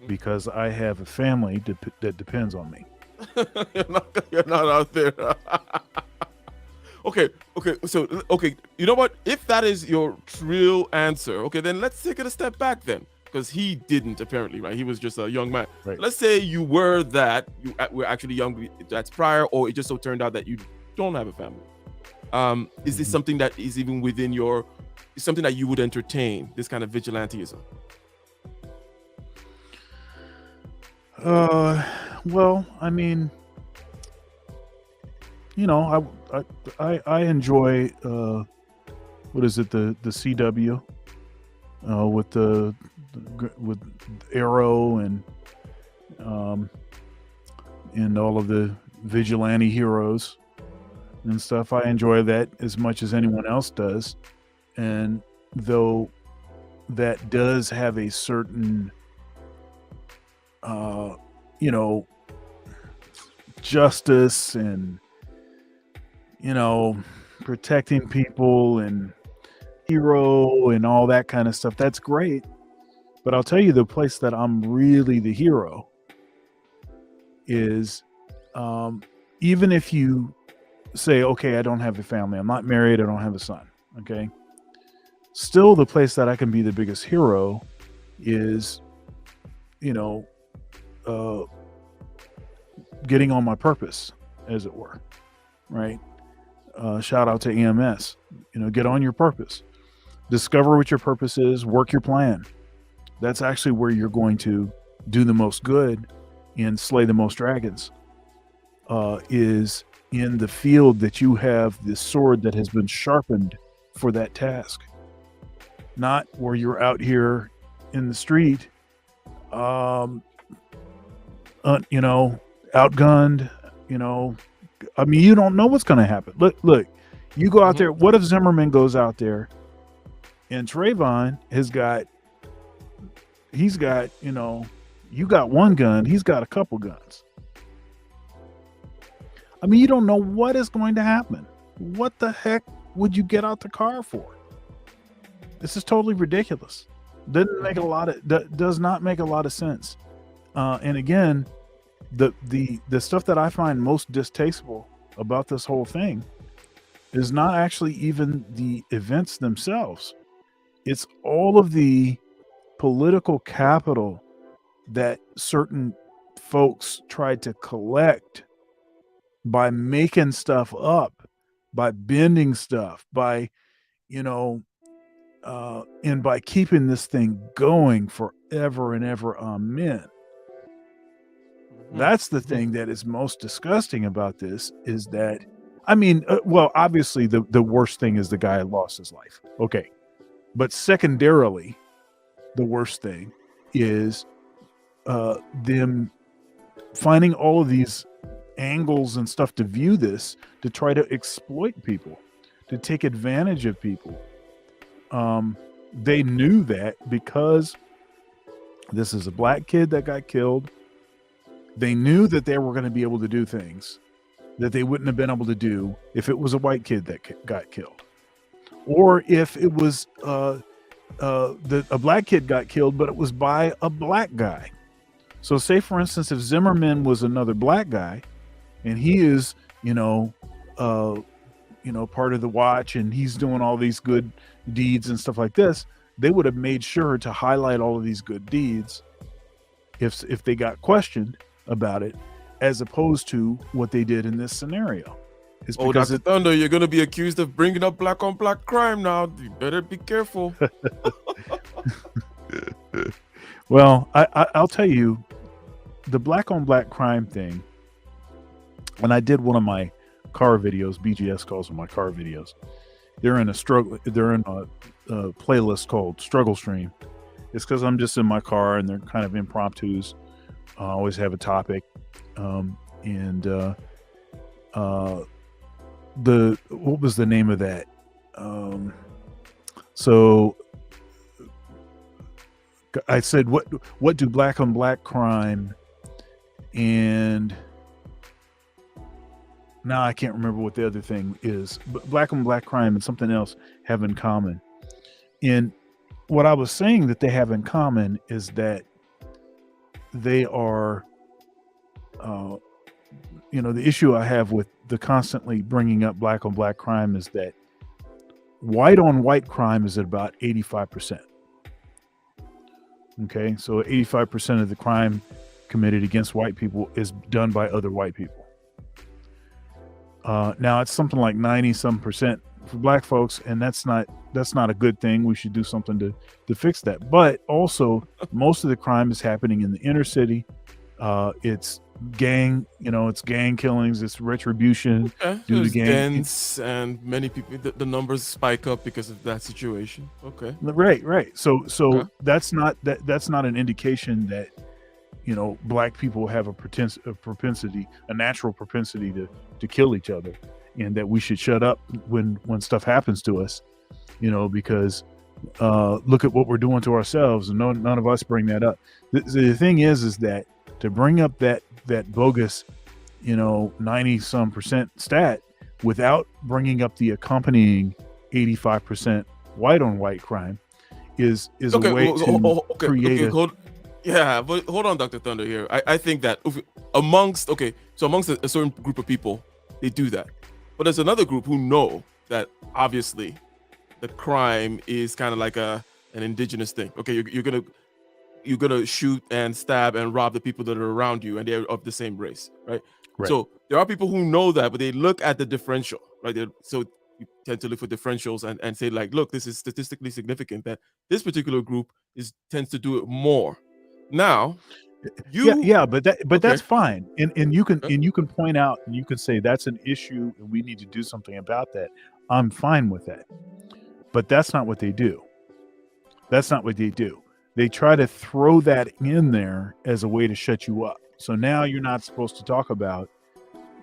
Because I have a family that depends on me. You're not out there. Okay. So, you know what? If that is your real answer, okay, then let's take it a step back then. Because he didn't, apparently, right? He was just a young man. Right. Let's say you were that, you were actually young, that's prior, or it just so turned out that you don't have a family. Is this something that is even within something that you would entertain, this kind of vigilantism? Well, I mean, I enjoy what is it, the CW with Arrow and all of the vigilante heroes and stuff. I enjoy that as much as anyone else does, And though that does have a certain, you know, justice and, you know, protecting people and hero and all that kind of stuff, that's great. But I'll tell you, the place that I'm really the hero is, even if you say, okay, I don't have a family, I'm not married, I don't have a son, okay, still the place that I can be the biggest hero is, you know, getting on my purpose, as it were, right? Shout out to EMS, you know, get on your purpose, discover what your purpose is, work your plan. That's actually where you're going to do the most good and slay the most dragons, is in the field that you have the sword that has been sharpened for that task. Not where you're out here in the street, you know, outgunned, you know. I mean, you don't know what's going to happen. Look, you go out there. What if Zimmerman goes out there and Trayvon he's got, you know, you got one gun, he's got a couple guns. I mean, you don't know what is going to happen. What the heck would you get out the car for? This is totally ridiculous. Does not make a lot of sense. And again, the stuff that I find most distasteful about this whole thing is not actually even the events themselves. It's all of the political capital that certain folks tried to collect by making stuff up, by bending stuff, by, you know, and by keeping this thing going forever and ever. Amen. That's the thing that is most disgusting about this, is that, I mean, well, obviously the worst thing is the guy lost his life. Okay. But secondarily, the worst thing is them finding all of these angles and stuff to view this, to try to exploit people, to take advantage of people. They knew that because this is a black kid that got killed. They knew that they were going to be able to do things that they wouldn't have been able to do if it was a white kid that got killed, or if it was a black kid got killed, but it was by a black guy. So say, for instance, if Zimmerman was another black guy and he is, part of the watch and he's doing all these good deeds and stuff like this, they would have made sure to highlight all of these good deeds if they got questioned about it, as opposed to what they did in this scenario. It's because Dr. Thunder, you're going to be accused of bringing up black on black crime now. You better be careful. Well, I'll tell you, the black on black crime thing, and I did one of my car videos, BGS calls them my car videos. They're in a playlist called Struggle Stream. It's because I'm just in my car and they're kind of impromptus. I always have a topic. What was the name of that? So I said, what do black on black crime, and now I can't remember what the other thing is, but black on black crime and something else have in common. And what I was saying that they have in common is that they are, the issue I have with the constantly bringing up black on black crime is that white on white crime is at about 85%. Okay, so 85% of the crime committed against white people is done by other white people. Now it's something like 90% for black folks, and that's not a good thing. We should do something to fix that. But also, most of the crime is happening in the inner city. It's gang killings, it's retribution due to gangs, and many people. The numbers spike up because of that situation. Okay, right. So that's not an indication that black people have a natural propensity to kill each other, and that we should shut up when stuff happens to us. because look at what we're doing to ourselves, and none of us bring that up. The thing is that to bring up that bogus 90 some percent stat without bringing up the accompanying 85% white on white crime is a way to create yeah, but hold on, Dr. Thunder here. I think that amongst a certain group of people, they do that. But there's another group who know that obviously the crime is kind of like an indigenous thing. Okay, you're gonna shoot and stab and rob the people that are around you, and they're of the same race, right? So there are people who know that, but they look at the differential, right? So you tend to look for differentials and say like, look, this is statistically significant that this particular group tends to do it more. Now, but that's fine, and you can point out, and you can say that's an issue, and we need to do something about that. I'm fine with that, but that's not what they do. That's not what they do. They try to throw that in there as a way to shut you up. So now you're not supposed to talk about,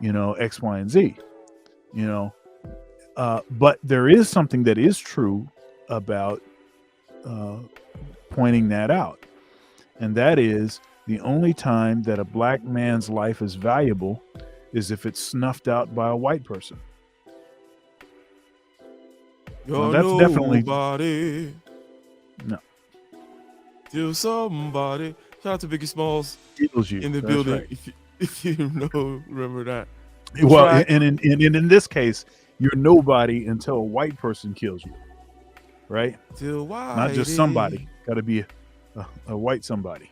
X, Y, and Z. But there is something that is true about pointing that out. And that is the only time that a black man's life is valuable is if it's snuffed out by a white person. You're that's definitely no. Till somebody. Shout out to Biggie Smalls you. In the That's building. Right. If you remember that. Well, and in this case, you're nobody until a white person kills you, right? Till white. Not just somebody. Got to be a white somebody.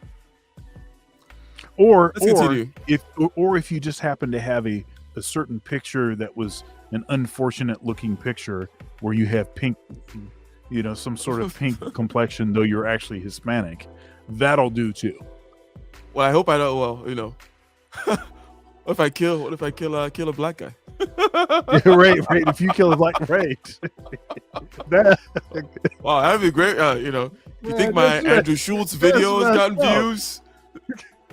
Or if you just happen to have a certain picture that was an unfortunate looking picture where you have pink, some sort of pink complexion, though you're actually Hispanic, that'll do too. Well, I hope I don't. Well, what if I kill a black guy? right. If you kill a black, right. Wow, that'd be great. You think my Andrew Schultz video has gotten views?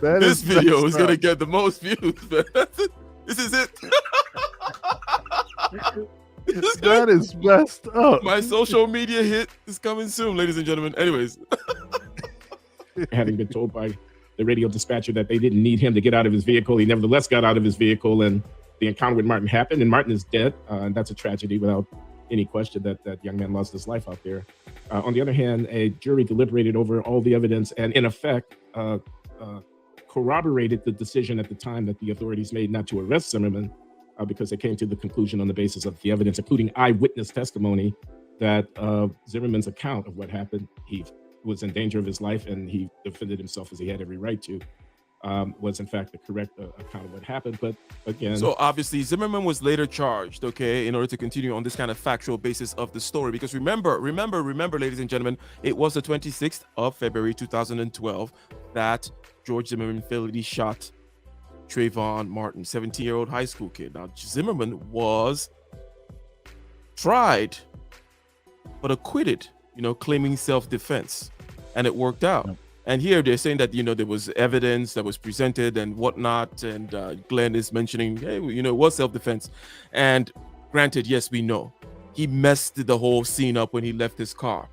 This video is gonna get the most views, man. This is it. That is messed up. My social media hit is coming soon, ladies and gentlemen. Anyways, having been told by the radio dispatcher that they didn't need him to get out of his vehicle, he nevertheless got out of his vehicle, and the encounter with Martin happened, and Martin is dead, and that's a tragedy without any question that that young man lost his life out there. On the other hand, a jury deliberated over all the evidence and in effect corroborated the decision at the time that the authorities made not to arrest Zimmerman, because they came to the conclusion on the basis of the evidence, including eyewitness testimony, that Zimmerman's account of what happened, he was in danger of his life and he defended himself as he had every right to, was in fact the correct account of what happened. But again, so obviously Zimmerman was later charged, okay, in order to continue on this kind of factual basis of the story, because remember, ladies and gentlemen, it was the 26th of February 2012 that George Zimmerman fatally shot Trayvon Martin, 17-year-old high school kid. Now, Zimmerman was tried but acquitted, claiming self-defense, and it worked out. Yep. And here they're saying that, there was evidence that was presented and whatnot, and Glenn is mentioning, hey, it was self-defense. And granted, yes, we know he messed the whole scene up when he left his car,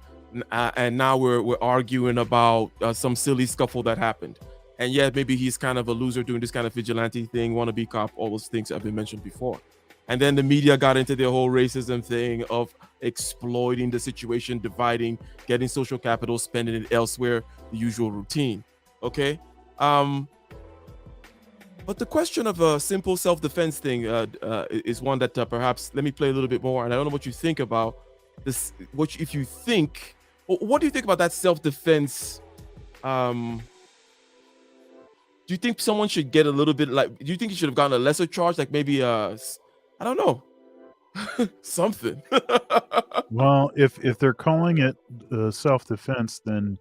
and now we're arguing about some silly scuffle that happened. And yet maybe he's kind of a loser doing this kind of vigilante thing, wannabe cop, all those things that have been mentioned before. And then the media got into the whole racism thing of exploiting the situation, dividing, getting social capital, spending it elsewhere, the usual routine. Okay. But the question of a simple self-defense thing is one that perhaps, let me play a little bit more. And I don't know what you think about this. What do you think about that self-defense? Do you think someone should get a little bit do you think he should have gotten a lesser charge? Like maybe, I don't know, something. Well, if they're calling it self-defense, then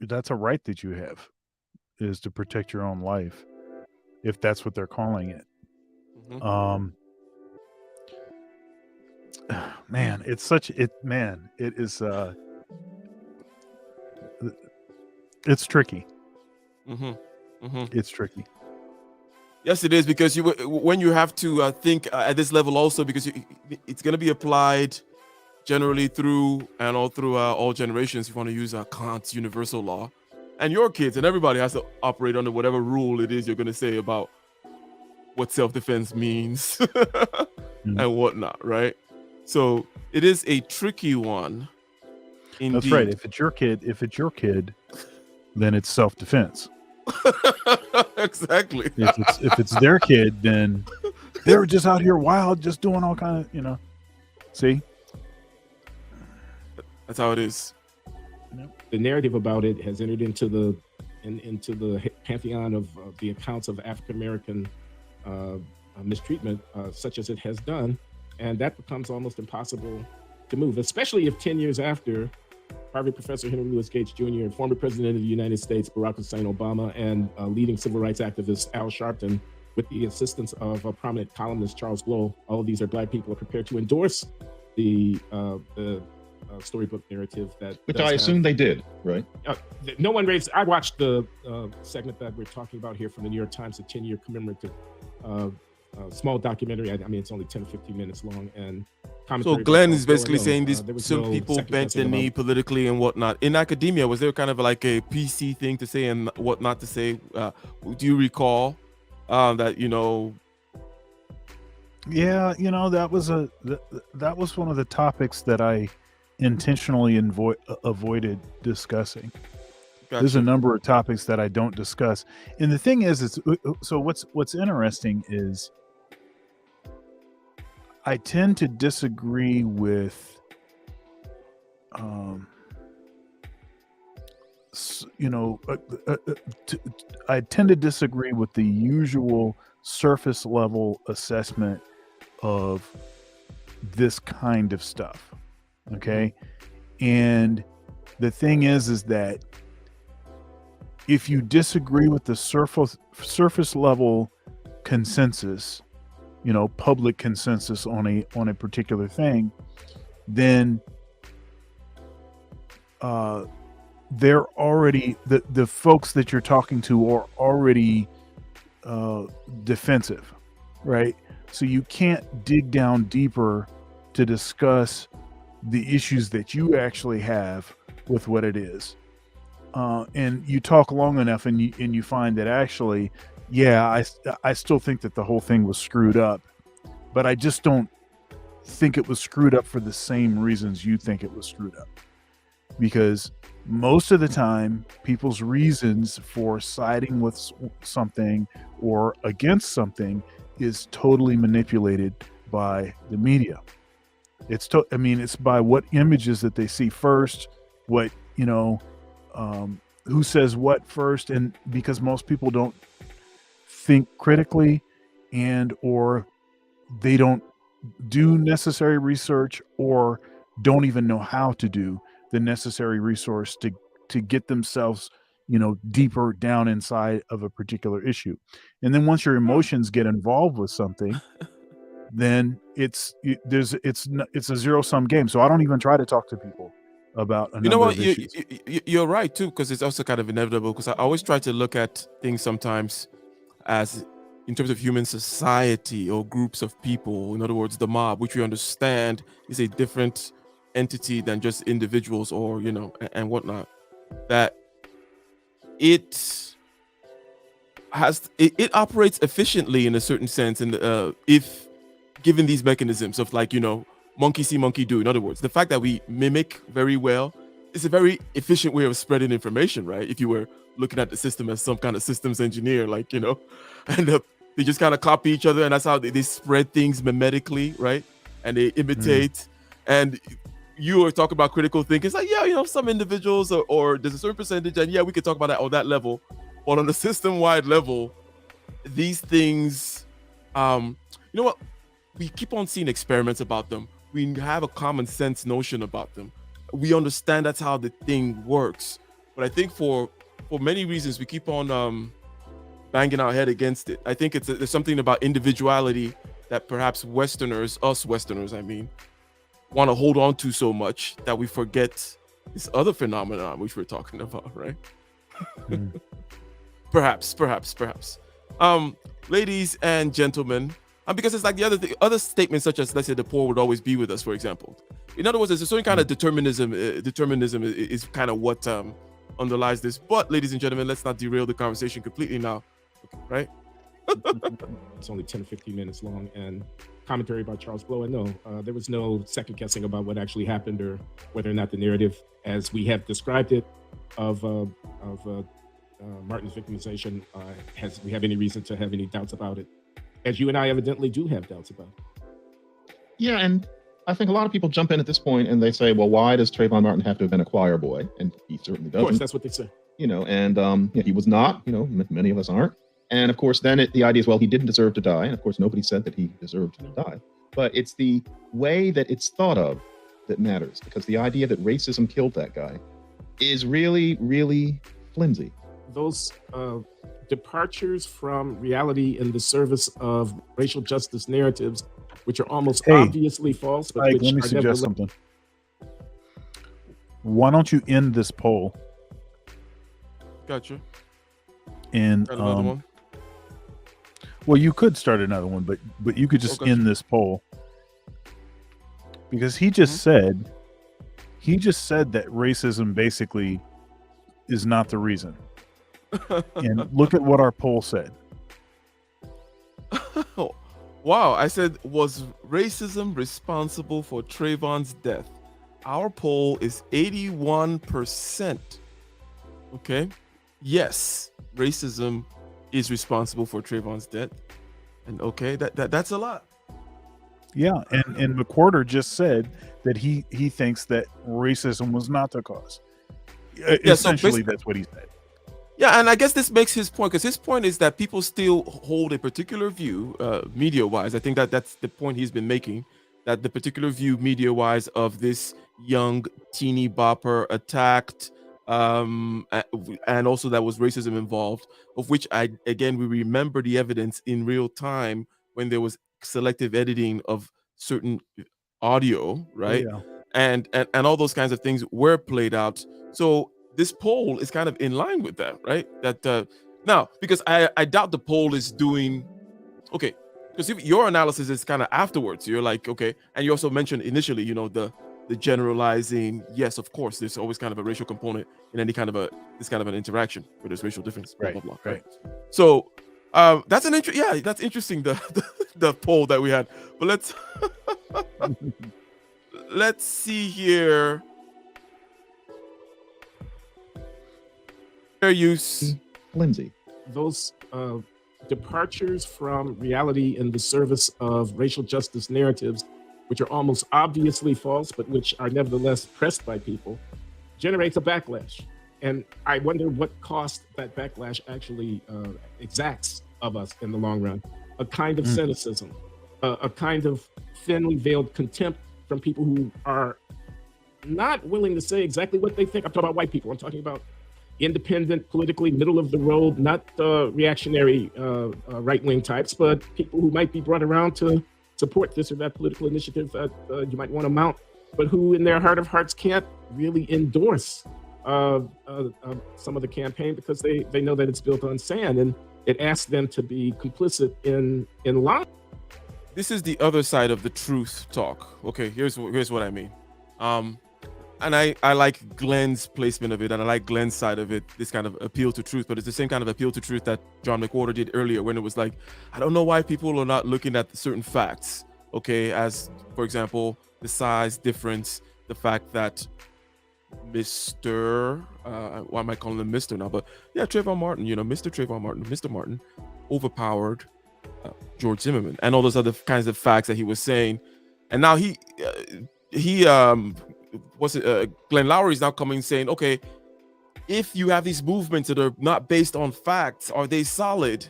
that's a right that you have, is to protect your own life, if that's what they're calling it. Mm-hmm. Man, it is it's tricky. Mm-hmm. Mm-hmm. It's tricky. Yes, it is, because when you have to think at this level also, because it's going to be applied generally through and all through all generations, you want to use Kant's universal law, and your kids and everybody has to operate under whatever rule it is you're going to say about what self-defense means and whatnot, right? So it is a tricky one. Indeed. That's right. If it's your kid, then it's self-defense. Exactly. If it's their kid, then they're just out here wild, just doing all kind of, See? That's how it is. The narrative about it has entered into the pantheon of the accounts of African American mistreatment, such as it has done, and that becomes almost impossible to move, especially if 10 years after Harvard professor Henry Louis Gates Jr. and former president of the United States Barack Hussein Obama and leading civil rights activist Al Sharpton, with the assistance of a prominent columnist Charles Blow, all of these are Black people, are prepared to endorse the storybook narrative which I assume they did, right? No one raised. I watched the segment that we're talking about here from the New York Times, a 10-year commemorative small documentary. I mean, it's only 10 or 15 minutes long, and so Glenn is basically saying some people bent the knee politically and whatnot. In academia, was there kind of like a PC thing to say and what not to say? Do you recall that? Yeah, that was one of the topics that I intentionally avoided discussing. Gotcha. There's a number of topics that I don't discuss, and the thing is, so what's interesting is I tend to disagree with, I tend to disagree with the usual surface level assessment of this kind of stuff. Okay. And the thing is that if you disagree with the surface level consensus, public consensus on a particular thing, then they're already, the folks that you're talking to are already defensive, right? So you can't dig down deeper to discuss the issues that you actually have with what it is. And you talk long enough and you find that actually, yeah, I still think that the whole thing was screwed up, but I just don't think it was screwed up for the same reasons you think it was screwed up. Because most of the time, people's reasons for siding with something or against something is totally manipulated by the media. It's by what images that they see first, what, who says what first, and because most people don't think critically or they don't do necessary research or don't even know how to do the necessary resource to get themselves, deeper down inside of a particular issue. And then once your emotions get involved with something, then it's a zero-sum game. So I don't even try to talk to people about a number of issues. You're right too, because it's also kind of inevitable, because I always try to look at things sometimes as in terms of human society or groups of people. In other words, the mob, which we understand is a different entity than just individuals or and whatnot. That it operates efficiently in a certain sense, and if given these mechanisms of monkey see, monkey do. In other words, the fact that we mimic very well is a very efficient way of spreading information, right? If you were looking at the system as some kind of systems engineer, and they just kind of copy each other, and that's how they spread things mimetically, right? And they imitate. And you were talking about critical thinking. It's like, some individuals or there's a certain percentage, and we could talk about that on that level. But on the system-wide level, these things, what? We keep on seeing experiments about them. We have a common sense notion about them. We understand that's how the thing works. But I think for many reasons, we keep on banging our head against it. I think there's something about individuality that perhaps us Westerners, want to hold on to so much that we forget this other phenomenon which we're talking about, right? Perhaps. Ladies and gentlemen, Because it's like the other statements, such as, let's say, the poor would always be with us, for example. In other words, there's a certain kind of determinism. Determinism is kind of what underlies this. But, ladies and gentlemen, let's not derail the conversation completely now, right? It's only 10 or 15 minutes long, and commentary by Charles Blow. And no, there was no second guessing about what actually happened or whether or not the narrative, as we have described it, of Martin's victimization, we have any reason to have any doubts about it, as you and I evidently do have doubts about it. Yeah, and I think a lot of people jump in at this point and they say, well, why does Trayvon Martin have to have been a choir boy? And he certainly doesn't. Of course, that's what they say. And he was not, many of us aren't. And of course, then the idea is, well, he didn't deserve to die. And of course, nobody said that he deserved to die. But it's the way that it's thought of that matters, because the idea that racism killed that guy is really, really flimsy. Those departures from reality in the service of racial justice narratives, which are almost obviously false, but which let me are suggest something. Why don't you end this poll? Gotcha. And another one. Well, you could start another one, but you could just end this poll, because he just said that racism basically is not the reason. And look at what our poll said. Wow, I said, was racism responsible for Trayvon's death? Our poll is 81%. Okay. Yes, racism is responsible for Trayvon's death. And okay, that's a lot. Yeah, and McWhorter just said that he thinks that racism was not the cause. Essentially, that's what he said. Yeah, and I guess this makes his point, because his point is that people still hold a particular view, media-wise. I think that's the point he's been making, that the particular view, media-wise, of this young teeny bopper attacked, and also that was racism involved, of which we remember the evidence in real time when there was selective editing of certain audio, right? Yeah. And all those kinds of things were played out. So this poll is kind of in line with that, right? That now, because I doubt the poll is doing okay, because your analysis is kind of afterwards. You're like, okay, and you also mentioned initially, the generalizing. Yes, of course, there's always kind of a racial component in any kind of this kind of an interaction where there's racial difference. Blah, Right. blah, blah, right. So that's that's interesting. The poll that we had, but let's see here. Fair use. Flimsy. Those departures from reality in the service of racial justice narratives, which are almost obviously false, but which are nevertheless pressed by people, generates a backlash. And I wonder what cost that backlash actually exacts of us in the long run. A kind of cynicism, a kind of thinly veiled contempt from people who are not willing to say exactly what they think. I'm talking about white people. I'm talking about independent, politically middle of the road, not reactionary right-wing types, but people who might be brought around to support this or that political initiative that you might want to mount, but who in their heart of hearts can't really endorse some of the campaign because they know that it's built on sand, and it asks them to be complicit in lying. This is the other side of the truth talk. Okay, here's what I mean. And I like Glenn's placement of it, and I like Glenn's side of it, this kind of appeal to truth, but it's the same kind of appeal to truth that John McWhorter did earlier, when it was like, I don't know why people are not looking at certain facts, okay, as, for example, the size difference, the fact that Mr. Why am I calling him Mr. now? But yeah, Trayvon Martin, Mr. Martin overpowered George Zimmerman and all those other kinds of facts that he was saying. And now Glenn Lowry is now coming saying, okay, if you have these movements that are not based on facts, are they solid?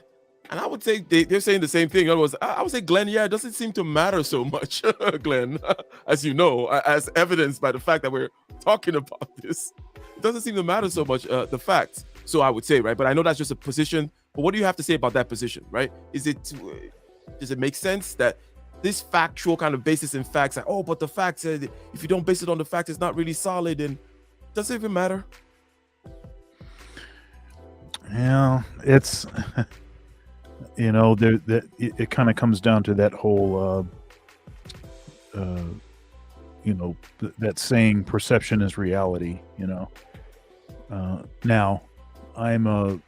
And I would say they're saying the same thing. In other words, I would say, Glenn, yeah, it doesn't seem to matter so much, Glenn, as you know, as evidenced by the fact that we're talking about this. It doesn't seem to matter so much, the facts. So I would say, right? But I know that's just a position. But what do you have to say about that position, right? Does it make sense that this factual kind of basis in facts, like, oh, but the facts, if you don't base it on the facts, it's not really solid, and does it even matter? Yeah, it's you know, there that it kind of comes down to that whole you know, that saying perception is reality, you know. Now I'm a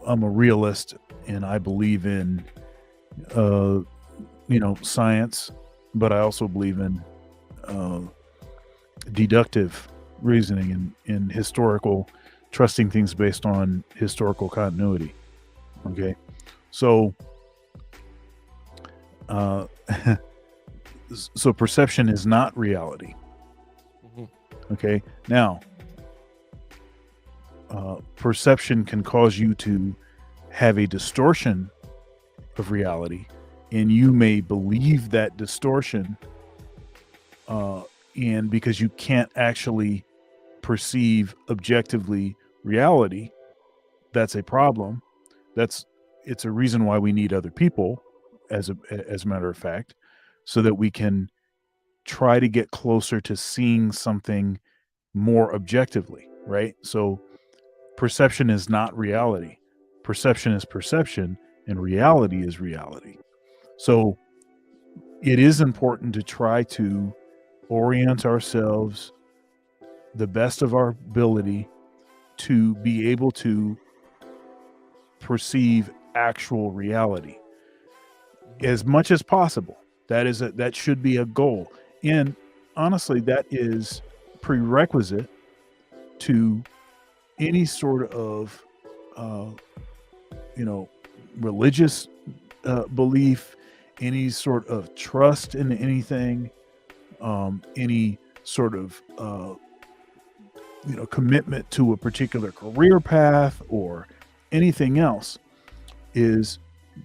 realist, and I believe in you know, science, but I also believe in deductive reasoning and historical, trusting things based on historical continuity. Okay, so so perception is not reality. Mhm. Okay, now perception can cause you to have a distortion of reality, and you may believe that distortion, and because you can't actually perceive objectively reality, that's a problem. It's a reason why we need other people, as a matter of fact, so that we can try to get closer to seeing something more objectively, right? So perception is not reality. Perception is perception, and reality is reality. So it is important to try to orient ourselves the best of our ability to be able to perceive actual reality as much as possible. That should be a goal, and honestly, that is prerequisite to any sort of you know, religious belief, any sort of trust in anything, any sort of you know, commitment to a particular career path or anything else. Is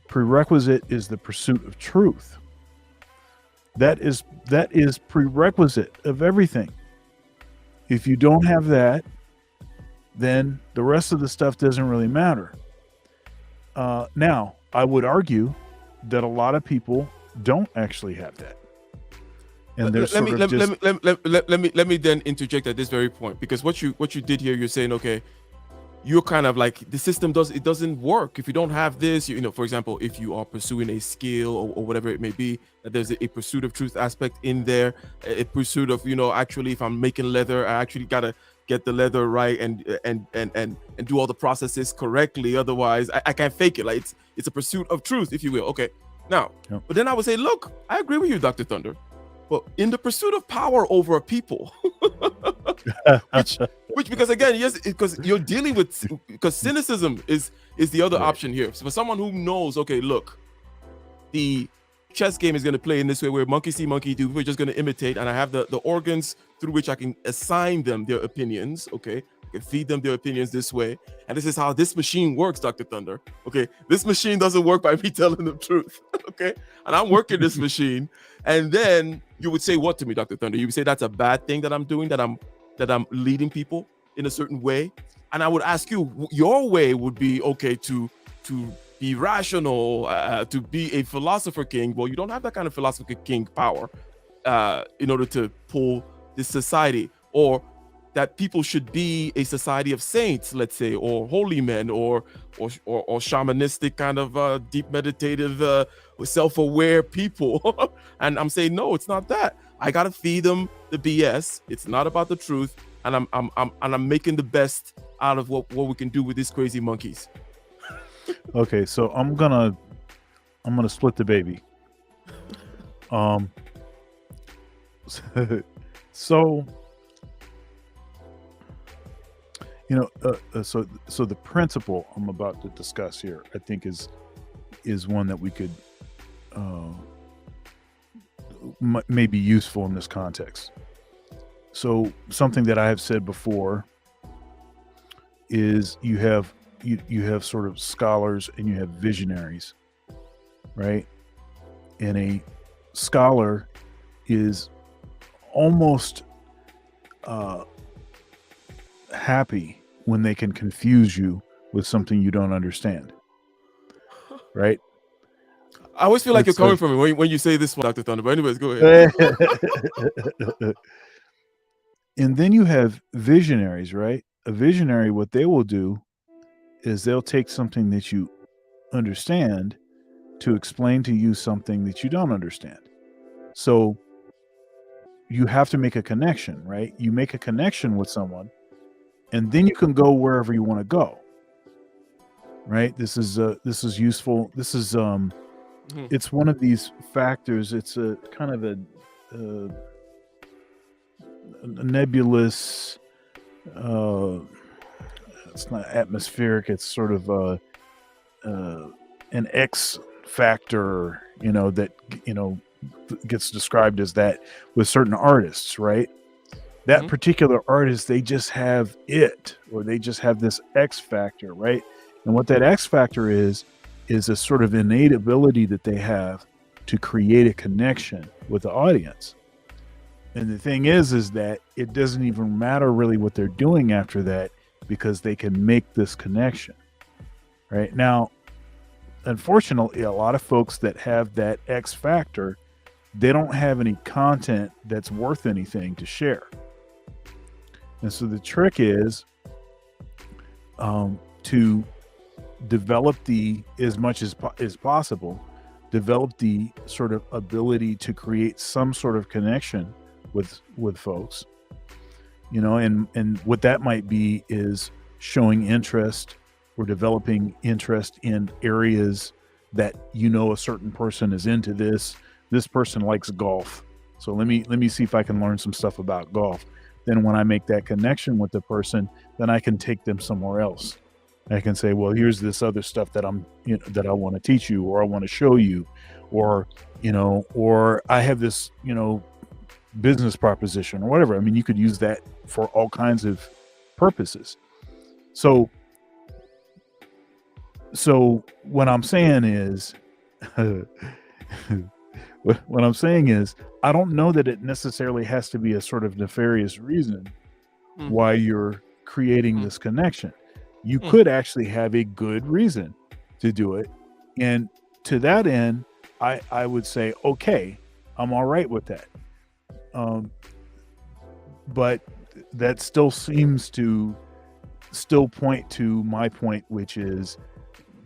prerequisite is the pursuit of truth. That is prerequisite of everything. If you don't have that, then the rest of the stuff doesn't really matter. Now, I would argue that a lot of people don't actually have that, and they're sort of just. Let me then interject at this very point, because what you did here, you're saying, okay, you're kind of like, the system doesn't work if you don't have this. You know, for example, if you are pursuing a skill or whatever it may be, that there's a pursuit of truth aspect in there, a pursuit of, you know, actually, if I'm making leather, I actually gotta get the leather right and do all the processes correctly. Otherwise, I can't fake it. Like it's a pursuit of truth, if you will. Okay, now, Yep. but then I would say, look, I agree with you, Dr. Thunder. But in the pursuit of power over a people, which because again, yes, because you're dealing with, because cynicism is the other Right. option here. So for someone who knows, okay, look, the chess game is going to play in this way, where monkey see, monkey do. We're just going to imitate, and I have the organs through which I can assign them their opinions. Okay, I can feed them their opinions this way, and this is how this machine works, Dr. Thunder. Okay, this machine doesn't work by me telling the truth. Okay, and I'm working this machine, and then you would say what to me, Dr. Thunder? You would say that's a bad thing that I'm doing, that I'm leading people in a certain way, and I would ask you, your way would be okay to be rational, to be a philosopher king. Well, you don't have that kind of philosopher king power in order to pull this society, or that people should be a society of saints, let's say, or holy men, or shamanistic kind of deep meditative, self-aware people. And I'm saying, no, it's not that. I gotta feed them the BS. It's not about the truth, and I'm making the best out of what we can do with these crazy monkeys. Okay, so I'm gonna split the baby. So you know, so the principle I'm about to discuss here, I think, is one that we could may be useful in this context. So something that I have said before is you have sort of scholars and you have visionaries, right? And a scholar is almost happy when they can confuse you with something you don't understand, right? I always feel like It's you're coming like- from me when you say this one, Dr. Thunder. But anyways, go ahead. And then you have visionaries, right? A visionary, what they will do is they'll take something that you understand to explain to you something that you don't understand. So you have to make a connection, right? You make a connection with someone, and then you can go wherever you want to go. Right? This is useful. This is it's one of these factors. It's a kind of a nebulous. It's not atmospheric. It's sort of an X factor, that gets described as that with certain artists, right? That particular artist, they just have it, or they just have this X factor, right? And what that X factor is a sort of innate ability that they have to create a connection with the audience. And the thing is that it doesn't even matter really what they're doing after that, because they can make this connection. Right now, unfortunately, a lot of folks that have that X factor, they don't have any content that's worth anything to share. And so the trick is to develop as much as possible, develop the sort of ability to create some sort of connection with folks, and what that might be is showing interest or developing interest in areas that a certain person is into. This person likes golf, so let me see if I can learn some stuff about golf. Then when I make that connection with the person, then I can take them somewhere else. I can say, well, here's this other stuff that that I want to teach you, or I want to show you, or I have this business proposition or whatever. I mean, you could use that for all kinds of purposes. So what I'm saying is I don't know that it necessarily has to be a sort of nefarious reason why you're creating this connection. You could actually have a good reason to do it. And to that end, I would say, okay, I'm all right with that. But that still seems to point to my point, which is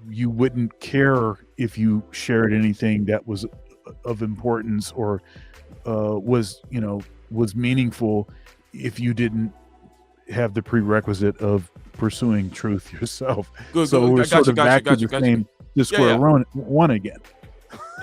you wouldn't care if you shared anything that was of importance or was meaningful if you didn't have the prerequisite of pursuing truth yourself. So we're sort of back to the square one again.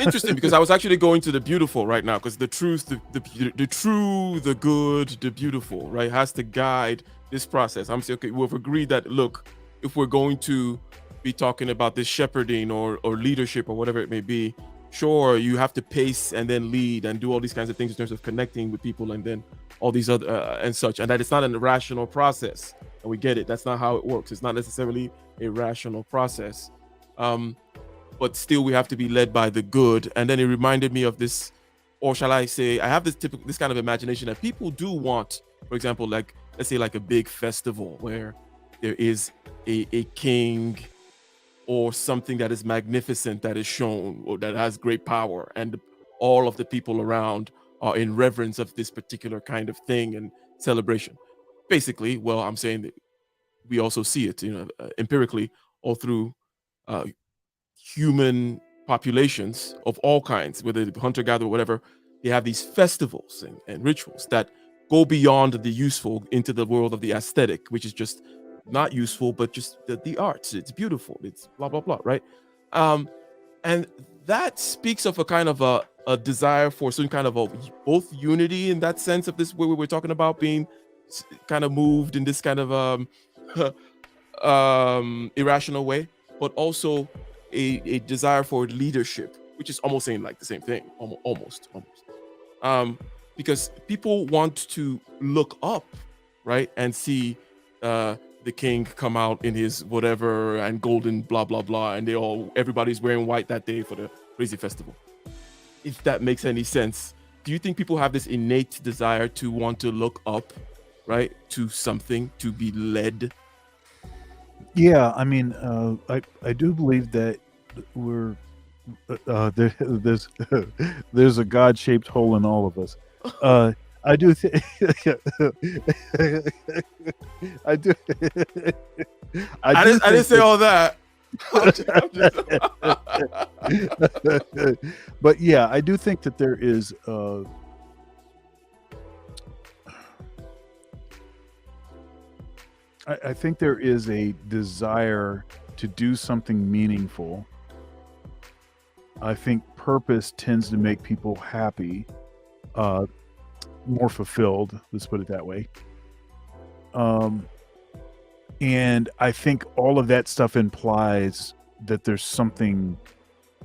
Interesting, because I was actually going to the beautiful right now, because the truth, the true, the good, the beautiful, right, has to guide this process. I'm saying, okay, we've agreed that, look, if we're going to be talking about this shepherding or leadership or whatever it may be, sure, you have to pace and then lead and do all these kinds of things in terms of connecting with people and then all these other and such, and that it's not an irrational process. And we get it. That's not how it works. It's not necessarily a rational process. But still, we have to be led by the good. And then it reminded me of this, or shall I say, I have this kind of imagination that people do want, for example, like, let's say like a big festival where there is a king or something that is magnificent that is shown or that has great power, and all of the people around are in reverence of this particular kind of thing and celebration. Basically, well, I'm saying that we also see it, empirically, all through human populations of all kinds, whether hunter-gatherer or whatever. They have these festivals and rituals that go beyond the useful into the world of the aesthetic, which is just not useful, but just the arts. It's beautiful. It's blah, blah, blah, right? And that speaks of a kind of a desire for some kind of both unity in that sense of this, where we're talking about being kind of moved in this kind of irrational way, but also a desire for leadership, which is almost saying like the same thing, almost. Because people want to look up, right, and see the king come out in his whatever and golden blah blah blah, and everybody's wearing white that day for the crazy festival. If that makes any sense, do you think people have this innate desire to want to look up, right, to something, to be led? Yeah, I mean, I do believe that we're there's a God-shaped hole in all of us. I do think I do. I didn't say all that. I'm just- But yeah, I do think that there is I think there is a desire to do something meaningful. I think purpose tends to make people happy, more fulfilled. Let's put it that way. And I think all of that stuff implies that there's something,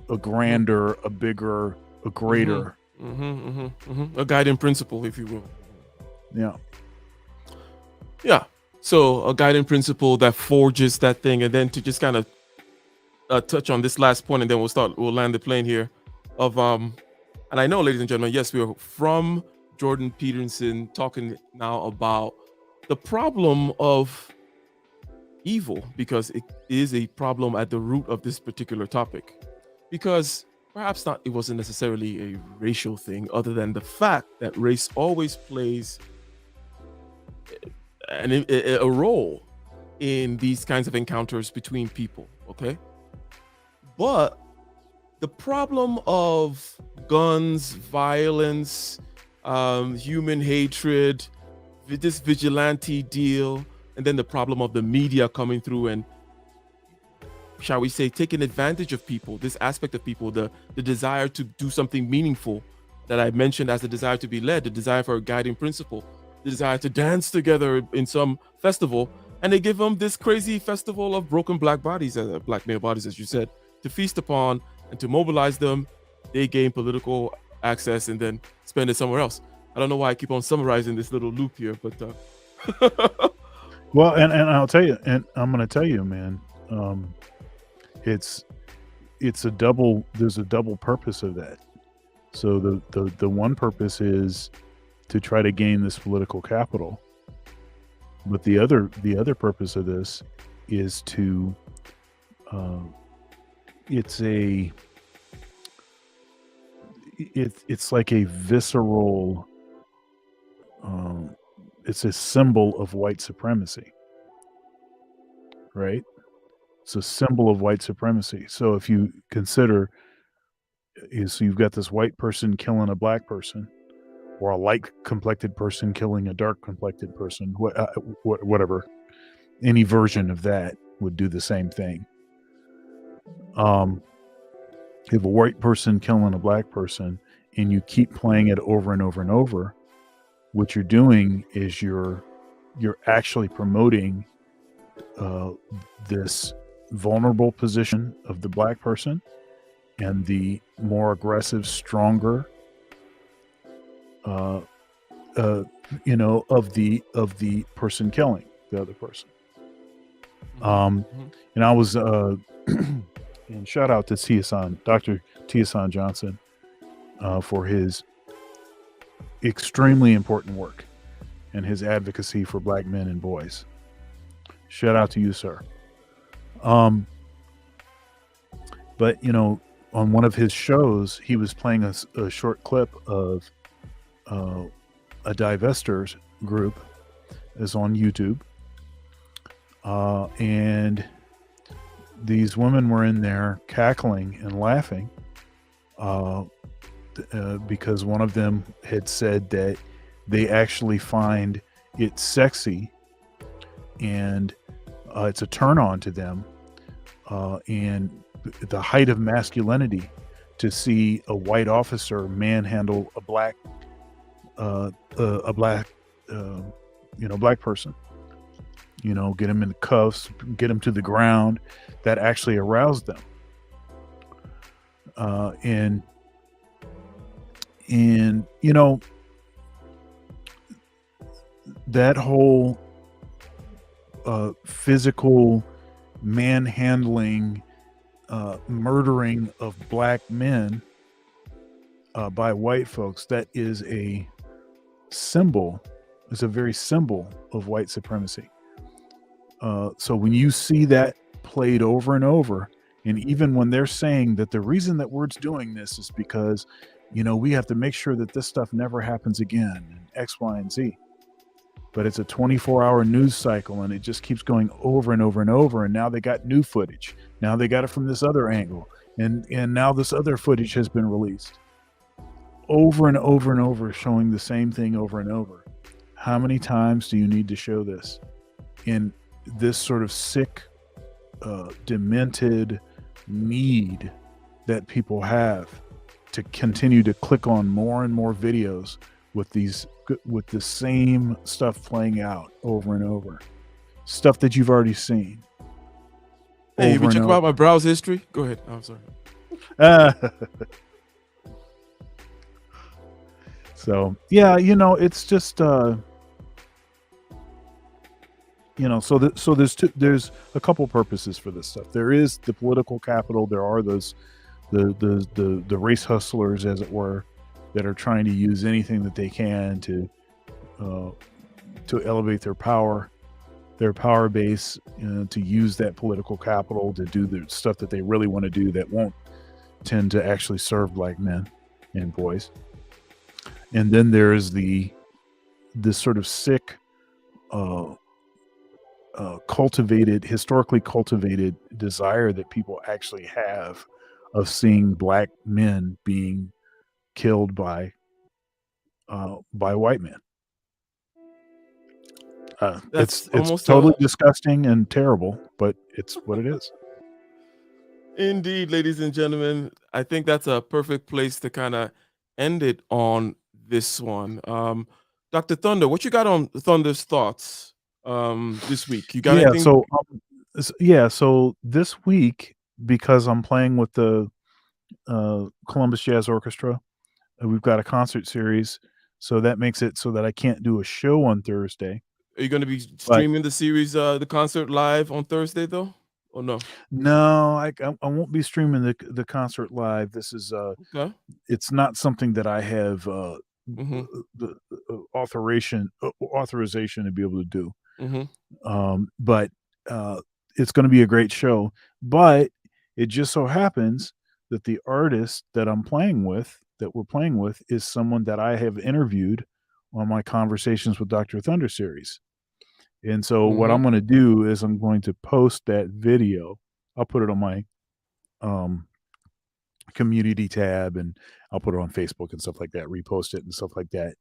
a grander, a bigger, a greater. A guiding principle, if you will. Yeah. Yeah. So a guiding principle that forges that thing, and then to just kind of touch on this last point, and then we'll land the plane here. And I know, ladies and gentlemen, yes, we are from Jordan Peterson talking now about the problem of evil, because it is a problem at the root of this particular topic. Because perhaps not, it wasn't necessarily a racial thing, other than the fact that race always plays a role in these kinds of encounters between people. Okay, but the problem of guns, violence, human hatred, this vigilante deal, and then the problem of the media coming through and, shall we say, taking advantage of people, this aspect of people, the desire to do something meaningful that I mentioned as the desire to be led, the desire for a guiding principle, the desire to dance together in some festival, and they give them this crazy festival of broken black bodies, black male bodies, as you said, to feast upon and to mobilize them. They gain political access and then spend it somewhere else. I don't know why I keep on summarizing this little loop here, but Well, and I'll tell you, and I'm going to tell you, man, it's a double. There's a double purpose of that. So the one purpose is to try to gain this political capital, but the other purpose of this is to it's like a visceral, it's a symbol of white supremacy, right? It's a symbol of white supremacy. So if you consider, so you've got this white person killing a black person, or a light complected person killing a dark complected person, whatever, any version of that would do the same thing. If a white person killing a black person and you keep playing it over and over and over, what you're doing is you're actually promoting this vulnerable position of the black person and the more aggressive, stronger, of the person killing the other person. And I was and shout out to Dr. Tiasan Johnson, for his extremely important work and his advocacy for black men and boys. Shout out to you, sir. But on one of his shows, he was playing a short clip of a divestors group is on YouTube, and these women were in there cackling and laughing because one of them had said that they actually find it sexy and it's a turn on to them, and the height of masculinity to see a white officer manhandle a black black person, get him in cuffs, get him to the ground. That actually aroused them. And that whole physical manhandling, murdering of black men by white folks, that is a symbol. It's a very symbol of white supremacy. So when you see that played over and over, and even when they're saying that the reason that we're doing this is because, we have to make sure that this stuff never happens again, and X, Y, and Z, but it's a 24-hour news cycle, and it just keeps going over and over and over. And now they got new footage. Now they got it from this other angle, and now this other footage has been released over and over and over, showing the same thing over and over. How many times do you need to show this? In this sort of sick, demented need that people have to continue to click on more and more videos with the same stuff playing out over and over, stuff that you've already seen. Hey, you been checking out my browse history? Go ahead. I'm sorry. So yeah, it's just so there's a couple purposes for this stuff. There is the political capital. There are those the race hustlers, as it were, that are trying to use anything that they can to elevate their power base, to use that political capital to do the stuff that they really want to do that won't tend to actually serve black men and boys. And then there is this sort of sick, historically cultivated desire that people actually have of seeing black men being killed by white men. It's totally disgusting and terrible, but it's what it is. Indeed, ladies and gentlemen, I think that's a perfect place to kind of end it on this one. Dr. Thunder, what you got on Thunder's thoughts this week? You got anything? So this week, because I'm playing with the Columbus Jazz Orchestra, we've got a concert series, so that makes it so that I can't do a show on Thursday. Are you going to be streaming the series, the concert live on Thursday, though, or no? No, I won't be streaming the concert live. This is okay. It's not something that I have the authorization to be able to do. But it's going to be a great show. But it just so happens that the artist that we're playing with, is someone that I have interviewed on my Conversations with Dr. Thunder series. And so what I'm going to do is I'm going to post that video. I'll put it on my community tab, and I'll put it on Facebook and stuff like that, repost it and stuff like that.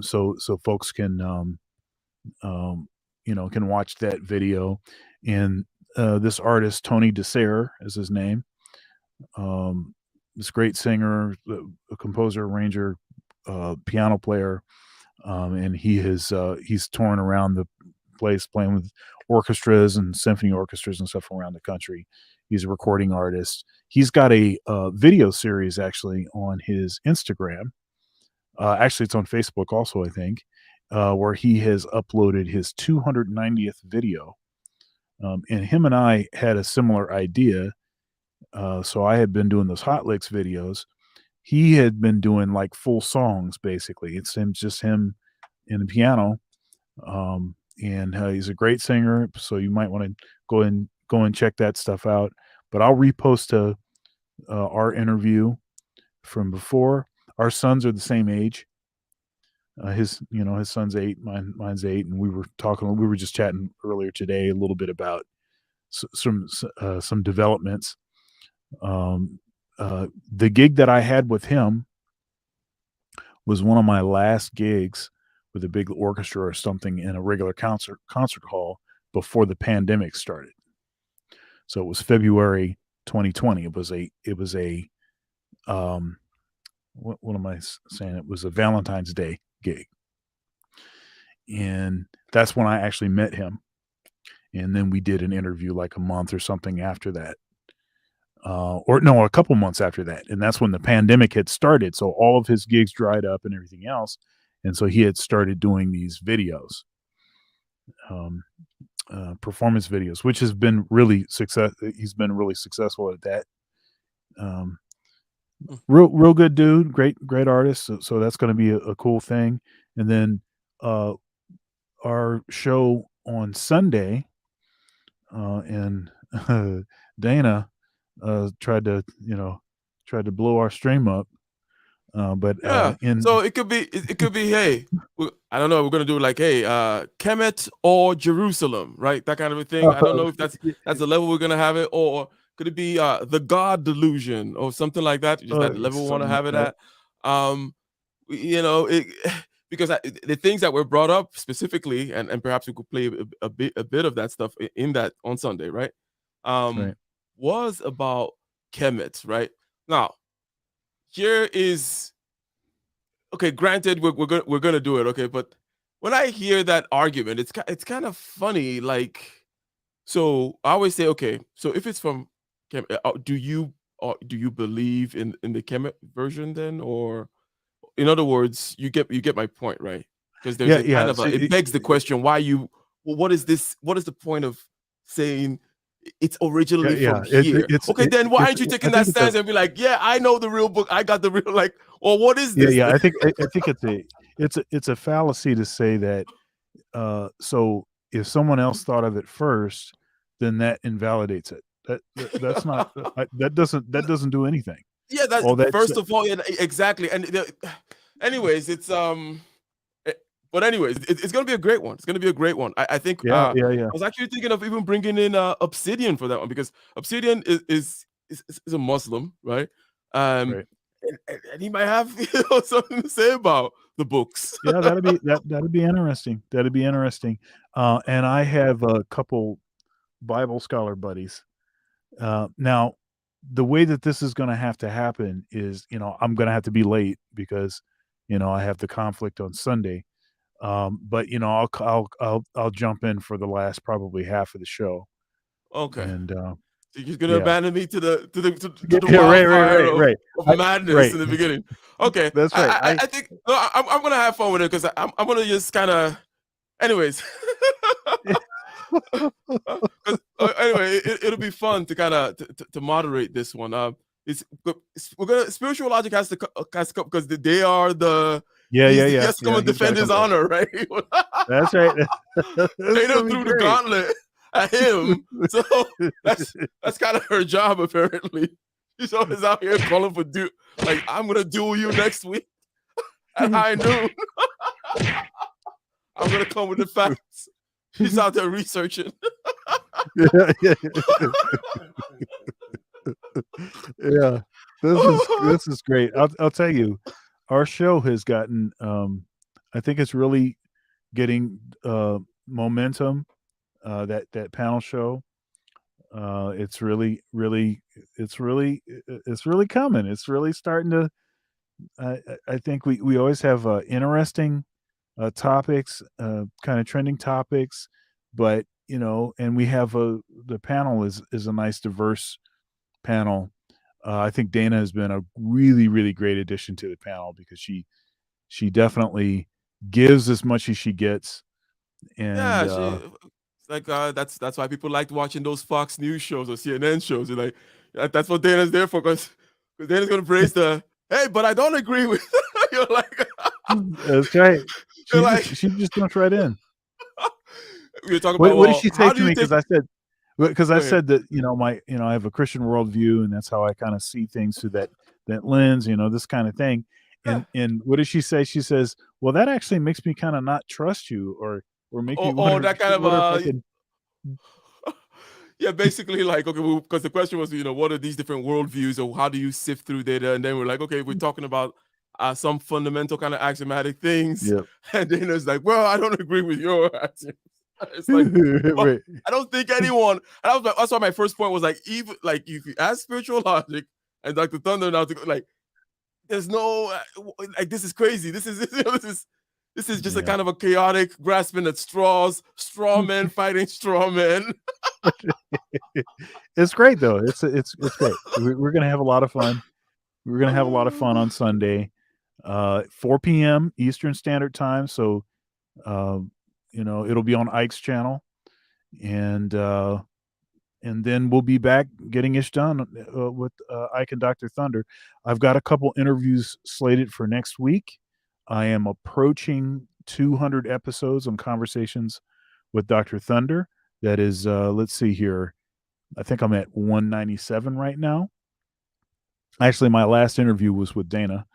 So folks can, can watch that video. And this artist, Tony DeSere is his name. This great singer, a composer, arranger, piano player. And he's touring around the place playing with orchestras and symphony orchestras and stuff around the country. He's a recording artist. He's got a video series actually on his Instagram. Actually, it's on Facebook also, I think, where he has uploaded his 290th video. And him and I had a similar idea. So I had been doing those Hot Licks videos. He had been doing like full songs, basically. It's just him in the piano. And he's a great singer, so you might want to go and check that stuff out. But I'll repost our interview from before. Our sons are the same age. His son's 8, mine's 8, and we were just chatting earlier today a little bit about some developments. The gig that I had with him was one of my last gigs with a big orchestra or something in a regular concert hall before the pandemic started. So it was February 2020. It was a what am I saying? It was a Valentine's Day gig. And that's when I actually met him. And then we did an interview like a month or something after that. A couple months after that. And that's when the pandemic had started. So all of his gigs dried up and everything else. And so he had started doing these videos, performance videos, which has been really he's been really successful at that. Real good dude, great artist. So that's going to be a cool thing. And then our show on Sunday, and Dana tried to blow our stream up. So it could be hey, I don't know. We're gonna do like, hey, Kemet or Jerusalem, right? That kind of a thing. I don't know if that's the level we're gonna have it, or could it be the God delusion or something like that? Is that the level we want to something have like it that. at? You know, because the things that were brought up specifically, and perhaps we could play a bit of that stuff in that on Sunday, right? Right. Was about Kemet, right? Now, here is okay. Granted, we're gonna do it, okay. But when I hear that argument, it's kind of funny. Like, so I always say, okay, so if it's from do you believe in the Kemet version then, or in other words, you get my point, right? Because there's Yeah, a kind yeah. of So it begs the question why you well, what is this? What is the point of saying it's yeah, originally yeah. from here? Okay, then why aren't you I taking think that it's a stance and be like, yeah, I know the real book, I got the real like, well, what is yeah, this yeah. then? I think it's a fallacy to say that. So if someone else thought of it first, then that invalidates it. That's not that doesn't do anything. Yeah, that All that's first of all, yeah, exactly. And anyways, but anyways, it's gonna be a great one. It's gonna be a great one. I think yeah, yeah, I yeah. was actually thinking of even bringing in Obsidian for that one because Obsidian is a Muslim, right? Um, Right. and he might have something to say about the books. Yeah, that'd be interesting. That'd be interesting. And I have a couple Bible scholar buddies. Now, the way that this is going to have to happen is, I'm going to have to be late because, I have the conflict on Sunday. But I'll jump in for the last probably half of the show. Okay, And so you're gonna yeah, abandon me to yeah, the yeah, right, right, wildfire right, right, of madness right. in the beginning. Okay, That's right. I think no, I'm gonna have fun with it because I'm gonna just kind of, anyways. Anyway, it'll be fun to kind of to moderate this one. We're gonna spiritual logic has to come because they are Yeah, yeah, he yeah, has to come yeah. and He's got to defend come his back. honor, right? That's right. That's Dana gonna be threw the great. gauntlet at him, so that's kind of her job apparently. She's always out here calling for like I'm gonna duel you next week at high noon. I'm gonna come with the facts. She's out there researching. Yeah, yeah. Yeah. This is great. I'll tell you, our show has gotten I think it's really getting momentum, that panel show. It's really, really it's really coming. It's really starting to I think we always have interesting topics, kind of trending topics, but and we have the panel is a nice diverse panel. I think Dana has been a really, really great addition to the panel because she definitely gives as much as she gets, and Yeah, like that's why people liked watching those Fox News shows or CNN shows. You're like, that's what Dana's there for, because Dana's gonna praise the hey, but I don't agree with. You're like, that's right. you're like, She just jumps right in. you're talking about, What did well, she say how do to you me? take? Because Go I ahead. said that my I have a Christian worldview, and that's how I kind of see things through that lens, this kind of thing. Yeah. And what does she say? She says, "Well, that actually makes me kind of not trust you, or make me Or wonder that kind of if I can." yeah, basically like, okay, because the question was, what are these different worldviews or how do you sift through data? And then we're like, okay, we're talking about some fundamental kind of axiomatic things. Yep. And then it's like, well, I don't agree with your axioms. It's like, well, Right. I don't think anyone. And that's why my first point was like, even like if you ask spiritual logic and Dr. Thunder now to go, like, there's no like this is crazy. This is this is just a Yeah. kind of a chaotic grasping at straws, straw men fighting straw men. It's great though. It's great. We're gonna have a lot of fun. We're gonna have a lot of fun on Sunday, 4 p.m. Eastern Standard Time. So, it'll be on Ike's channel, and then we'll be back getting ish done with Ike and Dr. Thunder. I've got a couple interviews slated for next week. I am approaching 200 episodes on conversations with Dr. Thunder. That is, let's see here. I think I'm at 197 right now. Actually, my last interview was with Dana,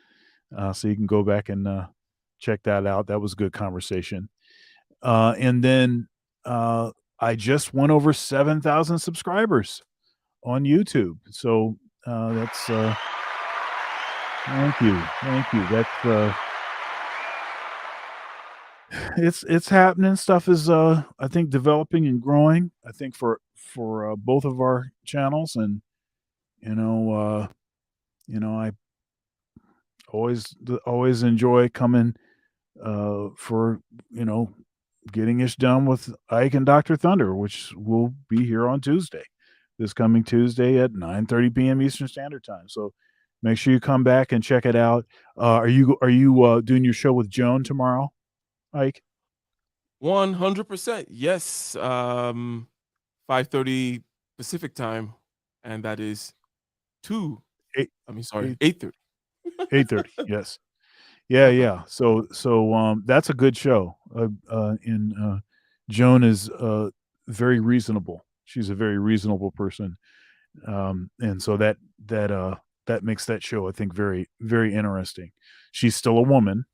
so you can go back and check that out. That was a good conversation. And then I just went over 7,000 subscribers on YouTube. So that's thank you. That's it's happening. Stuff is I think developing and growing. I think for both of our channels, and I always enjoy coming for Getting Ish Done with Ike and Dr. Thunder, which will be here on Tuesday, this coming Tuesday at 9:30 p.m. Eastern Standard Time. So make sure you come back and check it out. Are you doing your show with Joan tomorrow, Ike? 100%. Yes. 5:30 Pacific time, and that is 8:30. 8:30. Yes. Yeah. So that's a good show. Joan is very reasonable. She's a very reasonable person, and so that makes that show, I think, very, very interesting. She's still a woman,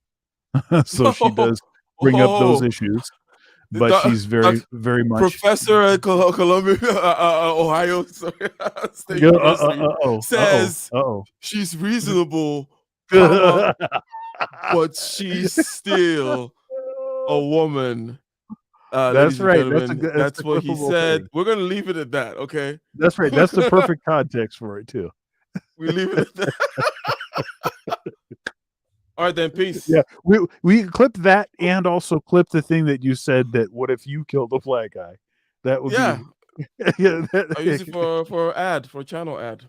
so she does bring up those issues, but she's very, very much Professor at Columbia, Ohio State University says she's reasonable. But she's still a woman. That's right. That's what he said. Thing. We're going to leave it at that, okay? That's right. That's the perfect context for it, too. We leave it at that. All right, then. Peace. Yeah, we clip that, and also clip the thing that you said, that what if you killed the flag guy? That would be... I use it for channel ad.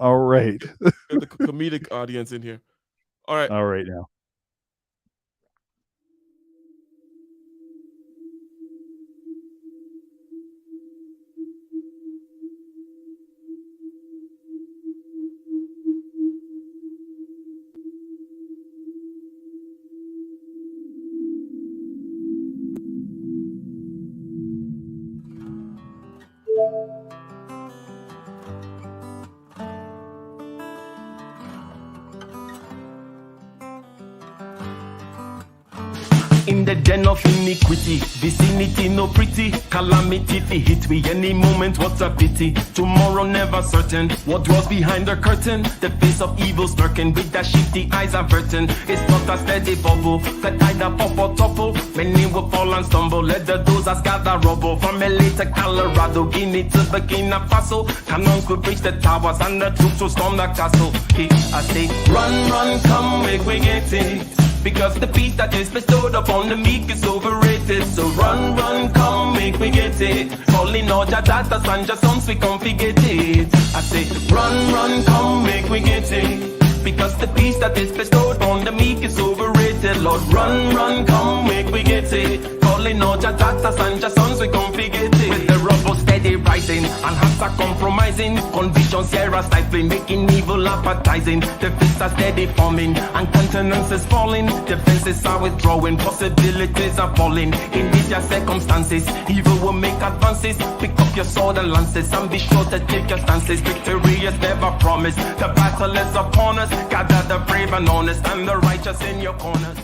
All right. The comedic audience in here. All right now. In the den of iniquity, vicinity no pretty, calamity fi hit we any moment, what a pity. Tomorrow never certain, what was behind the curtain, the face of evil smirking with the shifty eyes averting. It's not a steady bubble, that either pop or topple, many will fall and stumble, let the dozers gather rubble. From LA to Colorado, Guinea to Burkina Faso, cannon could reach the towers and the troops will storm the castle. I say, run, come, make we get it. Because the peace that is bestowed upon the meek is overrated. So run, come, make me get it. Calling all your daughters and your sons, we can't forget it. I say, run, come, make me get it. Because the peace that is bestowed upon the meek is overrated. Lord, run, come, make me get it. Calling all your daughters and your sons, we can't forget it. With the rubble steady rising, and hearts are compromising. Convictions here are stifling, making evil appetizing. The fists are steady forming, and countenance is falling. Defenses are withdrawing, possibilities are falling. In these your circumstances, evil will make advances. Pick up your sword and lances, and be sure to take your stances. Victory is never promised, the battle is upon us. Gather the brave and honest, and the righteous in your corners.